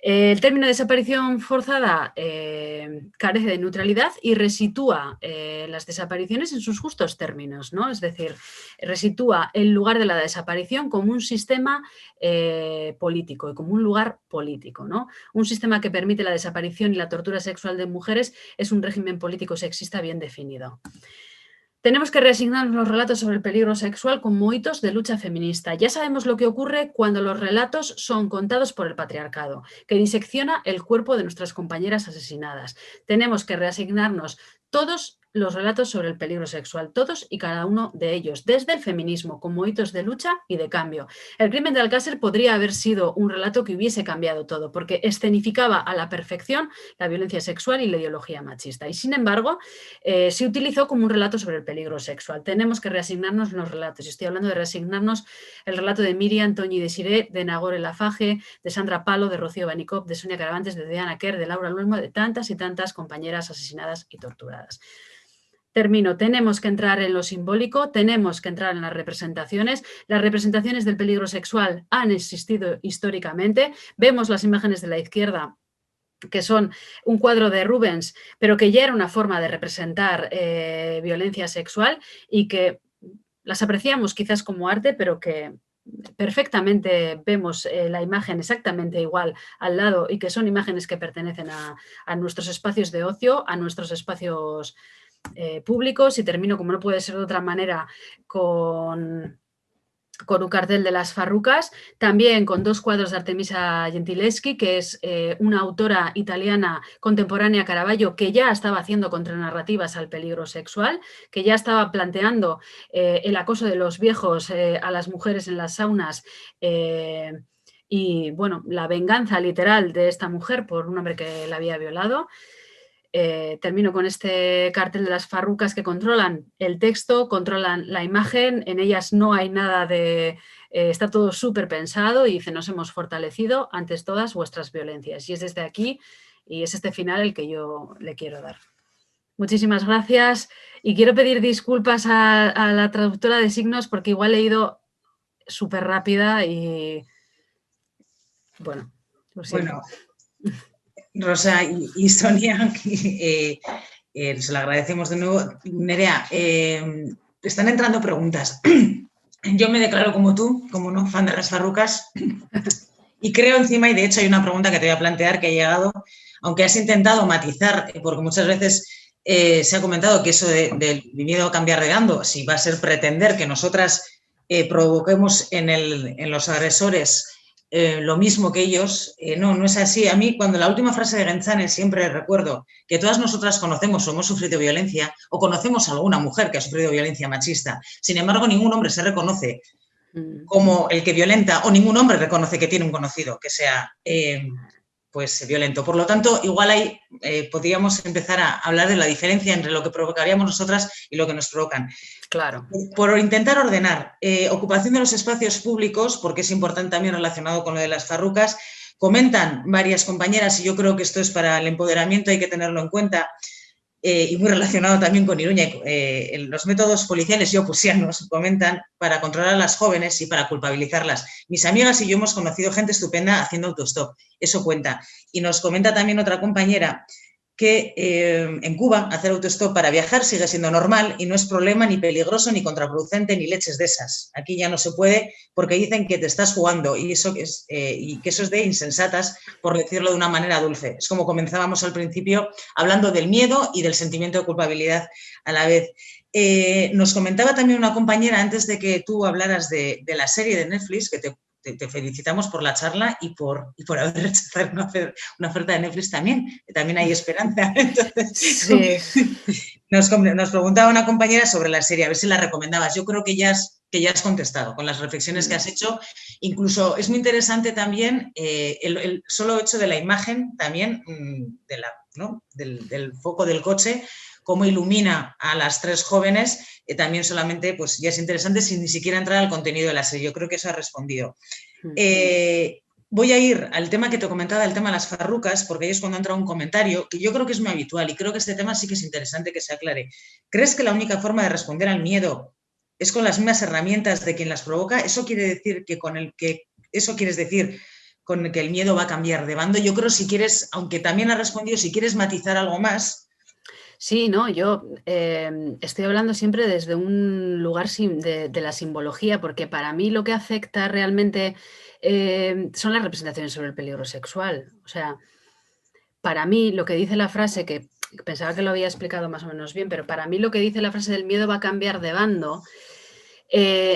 El término desaparición forzada carece de neutralidad y resitúa las desapariciones en sus justos términos, ¿no? Es decir, resitúa el lugar de la desaparición como un sistema político y como un lugar político, ¿no? Un sistema que permite la desaparición y la tortura sexual de mujeres es un régimen político sexista bien definido. Tenemos que reasignarnos los relatos sobre el peligro sexual como hitos de lucha feminista. Ya sabemos lo que ocurre cuando los relatos son contados por el patriarcado, que disecciona el cuerpo de nuestras compañeras asesinadas. Tenemos que reasignarnos todos los relatos sobre el peligro sexual, todos y cada uno de ellos, desde el feminismo, como hitos de lucha y de cambio. El crimen de Alcácer podría haber sido un relato que hubiese cambiado todo, porque escenificaba a la perfección la violencia sexual y la ideología machista. Y sin embargo, se utilizó como un relato sobre el peligro sexual. Tenemos que reasignarnos los relatos. Y estoy hablando de reasignarnos el relato de Miriam, Toñi Desiré, de Nagore Laffage, de Sandra Palo, de Rocío Banikov, de Sonia Caravantes, de Diana Kerr, de Laura Luelmo, de tantas y tantas compañeras asesinadas y torturadas. Termino. Tenemos que entrar en lo simbólico, tenemos que entrar en las representaciones. Las representaciones del peligro sexual han existido históricamente. Vemos las imágenes de la izquierda, que son un cuadro de Rubens, pero que ya era una forma de representar violencia sexual y que las apreciamos quizás como arte, pero que perfectamente vemos la imagen exactamente igual al lado y que son imágenes que pertenecen a nuestros espacios de ocio, a nuestros espacios públicos. Y termino, como no puede ser de otra manera, con un cartel de las Farrucas, también con dos cuadros de Artemisa Gentileschi, que es una autora italiana contemporánea a Caravaggio, que ya estaba haciendo contranarrativas al peligro sexual, que ya estaba planteando el acoso de los viejos a las mujeres en las saunas y, bueno, la venganza literal de esta mujer por un hombre que la había violado. Termino con este cartel de las Farrucas, que controlan el texto, controlan la imagen, en ellas no hay nada de... está todo súper pensado y dice: nos hemos fortalecido ante todas vuestras violencias. Y es desde aquí y es este final el que yo le quiero dar. Muchísimas gracias y quiero pedir disculpas a la traductora de signos porque igual he ido súper rápida y... bueno, lo siento. Bueno. Rosa y Sonia, se lo agradecemos de nuevo. Nerea, están entrando preguntas. Yo me declaro como tú, como no fan de las Farrucas, y creo encima, y de hecho hay una pregunta que te voy a plantear que ha llegado, aunque has intentado matizar, porque muchas veces se ha comentado que eso del miedo a cambiar de bando, si va a ser pretender que nosotras provoquemos en los agresores lo mismo que ellos, no es así. A mí, cuando la última frase de Genzane, siempre recuerdo que todas nosotras conocemos o hemos sufrido violencia o conocemos a alguna mujer que ha sufrido violencia machista. Sin embargo, ningún hombre se reconoce como el que violenta o ningún hombre reconoce que tiene un conocido que sea pues violento. Por lo tanto, igual ahí podríamos empezar a hablar de la diferencia entre lo que provocaríamos nosotras y lo que nos provocan. Claro. Por intentar ordenar, ocupación de los espacios públicos, porque es importante también relacionado con lo de las Farrucas, comentan varias compañeras, y yo creo que esto es para el empoderamiento, hay que tenerlo en cuenta, y muy relacionado también con Iruña. Los métodos policiales y opusianos comentan para controlar a las jóvenes y para culpabilizarlas. Mis amigas y yo hemos conocido gente estupenda haciendo autostop, eso cuenta. Y nos comenta también otra compañera que en Cuba hacer autostop para viajar sigue siendo normal y no es problema ni peligroso, ni contraproducente, ni leches de esas. Aquí ya no se puede porque dicen que te estás jugando y que eso es de insensatas, por decirlo de una manera dulce. Es como comenzábamos al principio hablando del miedo y del sentimiento de culpabilidad a la vez. Nos comentaba también una compañera antes de que tú hablaras de la serie de Netflix, que te felicitamos por la charla y por haber rechazado una oferta de Netflix también, que también hay esperanza. Entonces, Sí. nos preguntaba una compañera sobre la serie, a ver si la recomendabas. Yo creo que ya has contestado con las reflexiones que has hecho. Incluso es muy interesante también el solo hecho de la imagen también del foco del coche, cómo ilumina a las tres jóvenes, también solamente pues ya es interesante sin ni siquiera entrar al contenido de la serie. Yo creo que eso ha respondido. Voy a ir al tema que te comentaba, el tema de las farrucas, porque ahí es cuando entra un comentario que yo creo que es muy habitual y creo que este tema sí que es interesante que se aclare. ¿Crees que la única forma de responder al miedo es con las mismas herramientas de quien las provoca? ¿Eso quiere decir eso quieres decir con que el miedo va a cambiar de bando? Yo creo, si quieres, aunque también has respondido, si quieres matizar algo más. Sí, no, yo estoy hablando siempre desde un lugar de la simbología, porque para mí lo que afecta realmente son las representaciones sobre el peligro sexual. O sea, para mí lo que dice la frase, que pensaba que lo había explicado más o menos bien, pero para mí lo que dice la frase del miedo va a cambiar de bando,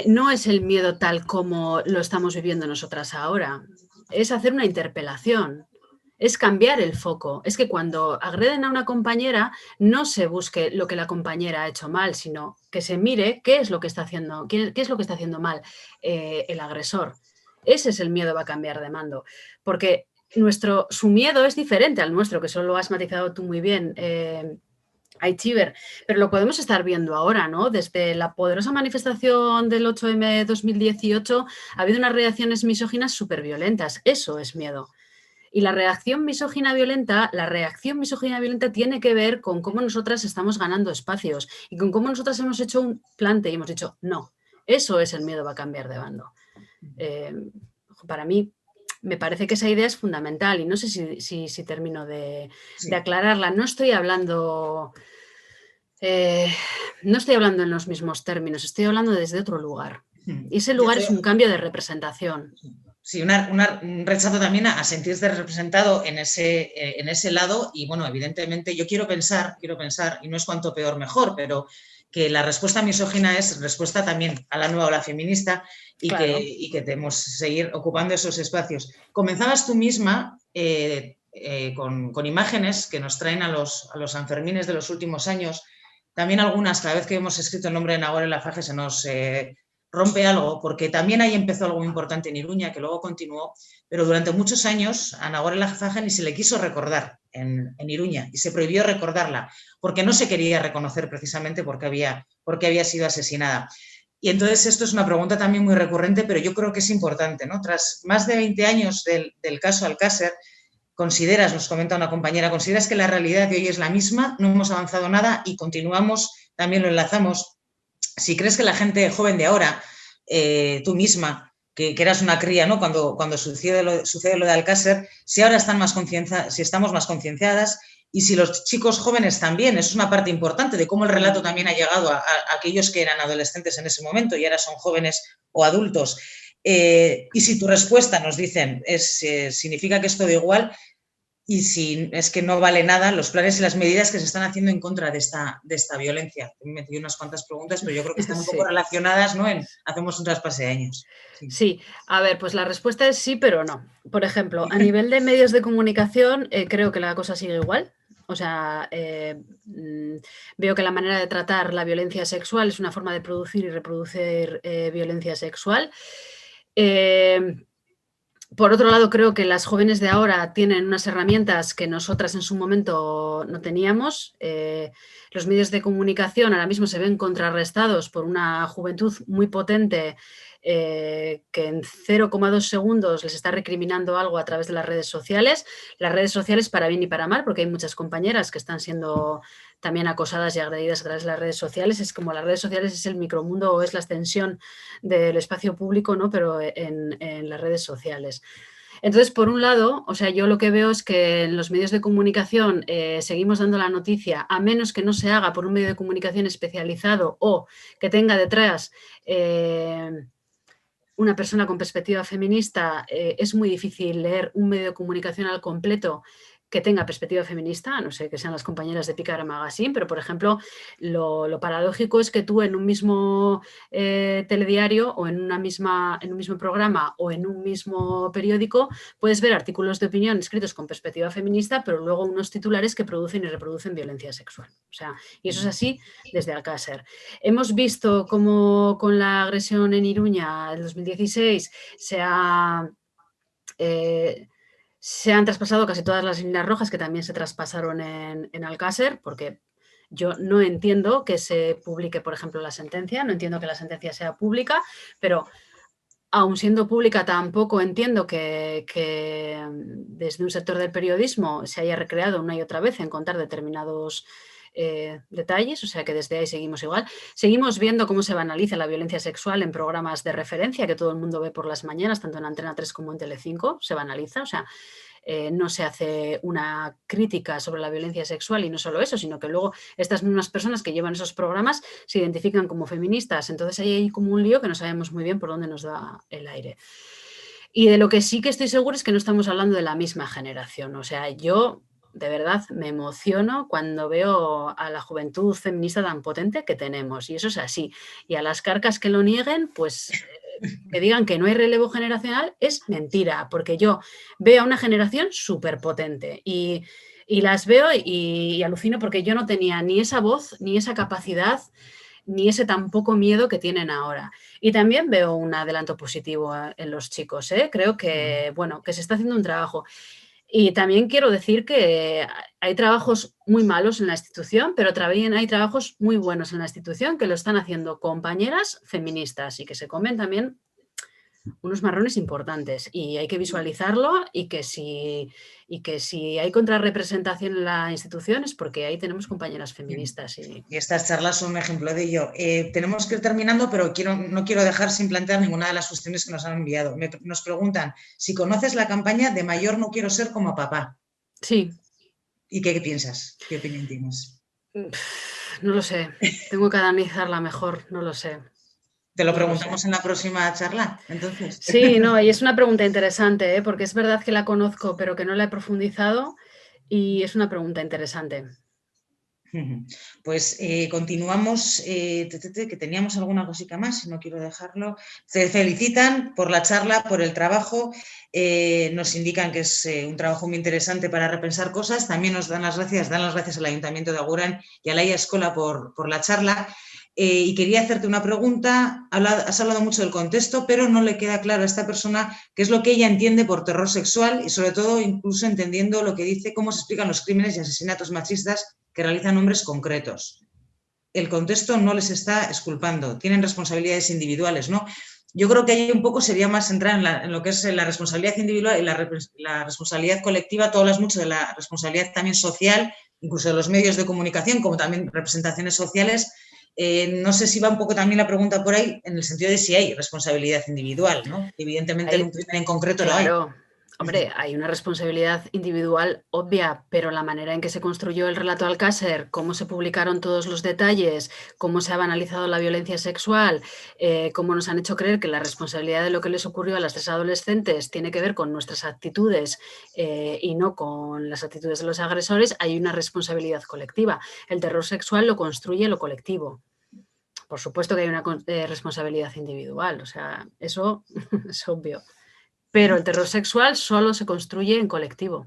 no es el miedo tal como lo estamos viviendo nosotras ahora, es hacer una interpelación. Es cambiar el foco. Es que cuando agreden a una compañera no se busque lo que la compañera ha hecho mal, sino que se mire qué es lo que está haciendo, qué es lo que está haciendo mal el agresor. Ese es el miedo, va a cambiar de mando. Porque su miedo es diferente al nuestro, que eso lo has matizado tú muy bien, Aichiber, pero lo podemos estar viendo ahora, ¿no? Desde la poderosa manifestación del 8M 2018 ha habido unas reacciones misóginas súper violentas. Eso es miedo. Y la reacción misógina violenta tiene que ver con cómo nosotras estamos ganando espacios y con cómo nosotras hemos hecho un plante y hemos dicho, no, eso es el miedo, va a cambiar de bando. Para mí, me parece que esa idea es fundamental y no sé si termino de aclararla. No estoy hablando en los mismos términos, estoy hablando desde otro lugar. Y ese lugar es un cambio de representación. Sí, un rechazo también a sentirse representado en ese lado y, bueno, evidentemente yo quiero pensar, y no es cuanto peor mejor, pero que la respuesta misógina es respuesta también a la nueva ola feminista y, claro, que debemos seguir ocupando esos espacios. Comenzabas tú misma con imágenes que nos traen a los Sanfermines de los últimos años. También algunas, cada vez que hemos escrito el nombre de Nagore Laffage se nos rompe algo, porque también ahí empezó algo muy importante en Iruña, que luego continuó, pero durante muchos años a Nagore Laffage ni se le quiso recordar en Iruña y se prohibió recordarla, porque no se quería reconocer precisamente porque había sido asesinada. Y entonces esto es una pregunta también muy recurrente, pero yo creo que es importante, ¿no? Tras más de 20 años del caso Alcácer, nos comenta una compañera, ¿consideras que la realidad de hoy es la misma? No hemos avanzado nada y continuamos, también lo enlazamos. Si crees que la gente joven de ahora, tú misma, que eras una cría, ¿no? Cuando sucede lo de Alcácer, si ahora si estamos más concienciadas y si los chicos jóvenes también, eso es una parte importante de cómo el relato también ha llegado a aquellos que eran adolescentes en ese momento y ahora son jóvenes o adultos. Y si tu respuesta, nos dicen, significa que es todo igual, y si es que no vale nada los planes y las medidas que se están haciendo en contra de esta violencia. Me metí unas cuantas preguntas, pero yo creo que están un poco relacionadas, ¿no? Hacemos un traspase de años. Sí, a ver, pues la respuesta es sí, pero no. Por ejemplo, a nivel de medios de comunicación, creo que la cosa sigue igual. O sea, veo que la manera de tratar la violencia sexual es una forma de producir y reproducir violencia sexual. Por otro lado, creo que las jóvenes de ahora tienen unas herramientas que nosotras en su momento no teníamos. Los medios de comunicación ahora mismo se ven contrarrestados por una juventud muy potente que en 0,2 segundos les está recriminando algo a través de las redes sociales para bien y para mal, porque hay muchas compañeras que están siendo también acosadas y agredidas a través de las redes sociales. Es como las redes sociales es el micromundo o es la extensión del espacio público, ¿no? Pero en las redes sociales. Entonces, por un lado, o sea, yo lo que veo es que en los medios de comunicación seguimos dando la noticia, a menos que no se haga por un medio de comunicación especializado o que tenga detrás una persona con perspectiva feminista, es muy difícil leer un medio de comunicación al completo que tenga perspectiva feminista, a no sé que sean las compañeras de Picard Magazine, pero por ejemplo, lo paradójico es que tú en un mismo telediario o en un mismo programa o en un mismo periódico puedes ver artículos de opinión escritos con perspectiva feminista, pero luego unos titulares que producen y reproducen violencia sexual. O sea, y eso es así desde Alcácer. Hemos visto cómo con la agresión en Iruña del 2016 se han traspasado casi todas las líneas rojas que también se traspasaron en Alcácer, porque yo no entiendo que se publique, por ejemplo, la sentencia, no entiendo que la sentencia sea pública, pero aun siendo pública tampoco entiendo que desde un sector del periodismo se haya recreado una y otra vez en contar determinados detalles, o sea que desde ahí seguimos igual. Seguimos viendo cómo se banaliza la violencia sexual en programas de referencia que todo el mundo ve por las mañanas, tanto en Antena 3 como en Telecinco, se banaliza, o sea, no se hace una crítica sobre la violencia sexual y no solo eso, sino que luego estas mismas personas que llevan esos programas se identifican como feministas, entonces ahí hay como un lío que no sabemos muy bien por dónde nos da el aire. Y de lo que sí que estoy segura es que no estamos hablando de la misma generación, o sea, yo de verdad me emociono cuando veo a la juventud feminista tan potente que tenemos, y eso es así. Y a las carcas que lo nieguen, pues que digan que no hay relevo generacional es mentira, porque yo veo a una generación súper potente y las veo y alucino porque yo no tenía ni esa voz, ni esa capacidad, ni ese tan poco miedo que tienen ahora. Y también veo un adelanto positivo en los chicos, ¿eh? Creo que, bueno, que se está haciendo un trabajo. Y también quiero decir que hay trabajos muy malos en la institución, pero también hay trabajos muy buenos en la institución que lo están haciendo compañeras feministas y que se comen también unos marrones importantes. Y hay que visualizarlo y que si hay contrarrepresentación en la institución es porque ahí tenemos compañeras feministas. Y estas charlas son un ejemplo de ello. Tenemos que ir terminando, pero no quiero dejar sin plantear ninguna de las cuestiones que nos han enviado. Nos preguntan si conoces la campaña de mayor no quiero ser como papá. Sí. ¿Y qué piensas? ¿Qué opinión tienes? No lo sé. Tengo que analizarla mejor, no lo sé. Te lo preguntamos en la próxima charla, entonces. Sí, no, y es una pregunta interesante, porque es verdad que la conozco, pero que no la he profundizado y es una pregunta interesante. Pues continuamos, que teníamos alguna cosita más, no quiero dejarlo. Se felicitan por la charla, por el trabajo, nos indican que es un trabajo muy interesante para repensar cosas. También nos dan las gracias al Ayuntamiento de Agurain y a la IA Escola por la charla. Y quería hacerte una pregunta. Has hablado mucho del contexto, pero no le queda claro a esta persona qué es lo que ella entiende por terror sexual y sobre todo incluso entendiendo lo que dice, cómo se explican los crímenes y asesinatos machistas que realizan hombres concretos. El contexto no les está exculpando, tienen responsabilidades individuales, ¿no? Yo creo que ahí un poco sería más centrar en lo que es la responsabilidad individual y la responsabilidad colectiva. Tú hablas mucho de la responsabilidad también social, incluso de los medios de comunicación, como también representaciones sociales. No sé si va un poco también la pregunta por ahí, en el sentido de si hay responsabilidad individual, ¿no? Evidentemente en un crimen en concreto lo hay. Hombre, hay una responsabilidad individual obvia, pero la manera en que se construyó el relato Alcácer, cómo se publicaron todos los detalles, cómo se ha banalizado la violencia sexual, cómo nos han hecho creer que la responsabilidad de lo que les ocurrió a las 3 adolescentes tiene que ver con nuestras actitudes y no con las actitudes de los agresores, hay una responsabilidad colectiva. El terror sexual lo construye lo colectivo. Por supuesto que hay una responsabilidad individual, o sea, eso es obvio. Pero el terror sexual solo se construye en colectivo.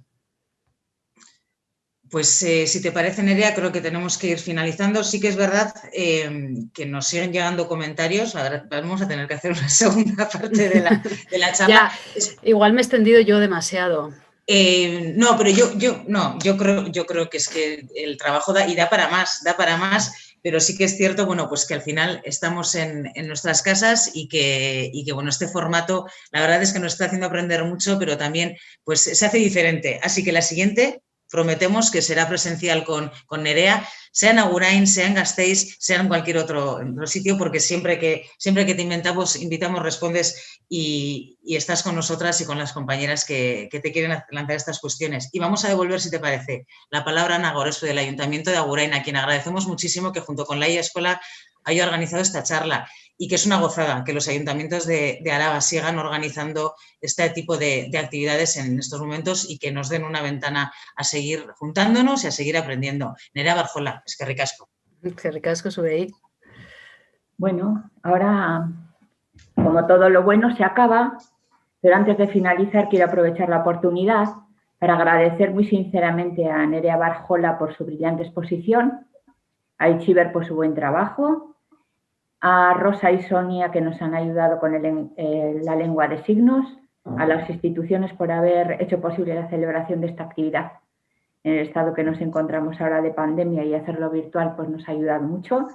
Pues si te parece, Nerea, creo que tenemos que ir finalizando. Sí que es verdad que nos siguen llegando comentarios. Vamos a tener que hacer una segunda parte de la charla. Igual me he extendido yo demasiado. No, pero yo creo que es que el trabajo da para más. pero sí que es cierto, bueno, pues que al final estamos en nuestras casas y que, bueno, este formato, la verdad es que nos está haciendo aprender mucho, pero también, pues, se hace diferente. Así que la siguiente, prometemos que será presencial con Nerea, sea en Agurain, sea en Gasteiz, sea en cualquier otro sitio, porque siempre que te invitamos, respondes y estás con nosotras y con las compañeras que te quieren lanzar estas cuestiones. Y vamos a devolver, si te parece, la palabra a Ana Gorescu del Ayuntamiento de Agurain, a quien agradecemos muchísimo que junto con la IA Escola haya organizado esta charla y que es una gozada que los ayuntamientos de Araba sigan organizando este tipo de actividades en estos momentos y que nos den una ventana a seguir juntándonos y a seguir aprendiendo. Nerea Barjola, eskerrik asko. Eskerrik asko zuei. Bueno, ahora, como todo lo bueno se acaba, pero antes de finalizar quiero aprovechar la oportunidad para agradecer muy sinceramente a Nerea Barjola por su brillante exposición, a Itziber por su buen trabajo, a Rosa y Sonia que nos han ayudado con la lengua de signos, a las instituciones por haber hecho posible la celebración de esta actividad. En el estado que nos encontramos ahora de pandemia y hacerlo virtual pues nos ha ayudado mucho.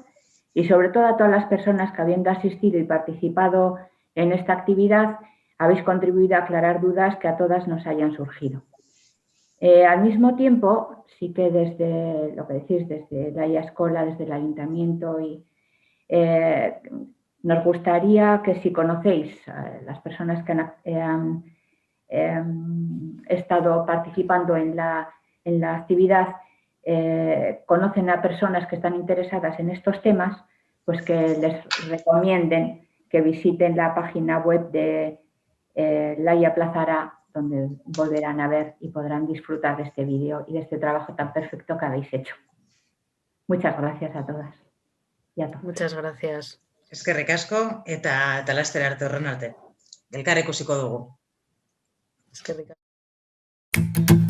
Y sobre todo a todas las personas que habiendo asistido y participado en esta actividad habéis contribuido a aclarar dudas que a todas nos hayan surgido. Al mismo tiempo, sí que desde lo que decís, desde la IA Escola, desde el Ayuntamiento, nos gustaría que si conocéis las personas que han estado participando en la actividad, conocen a personas que están interesadas en estos temas, pues que les recomienden que visiten la página web de Laia Plazara, donde volverán a ver y podrán disfrutar de este vídeo y de este trabajo tan perfecto que habéis hecho. Muchas gracias a todas y a todos. Muchas gracias. Eskerrik asko eta laster arte horren arte. Elkar ikusiko dugu. Eskerrik asko.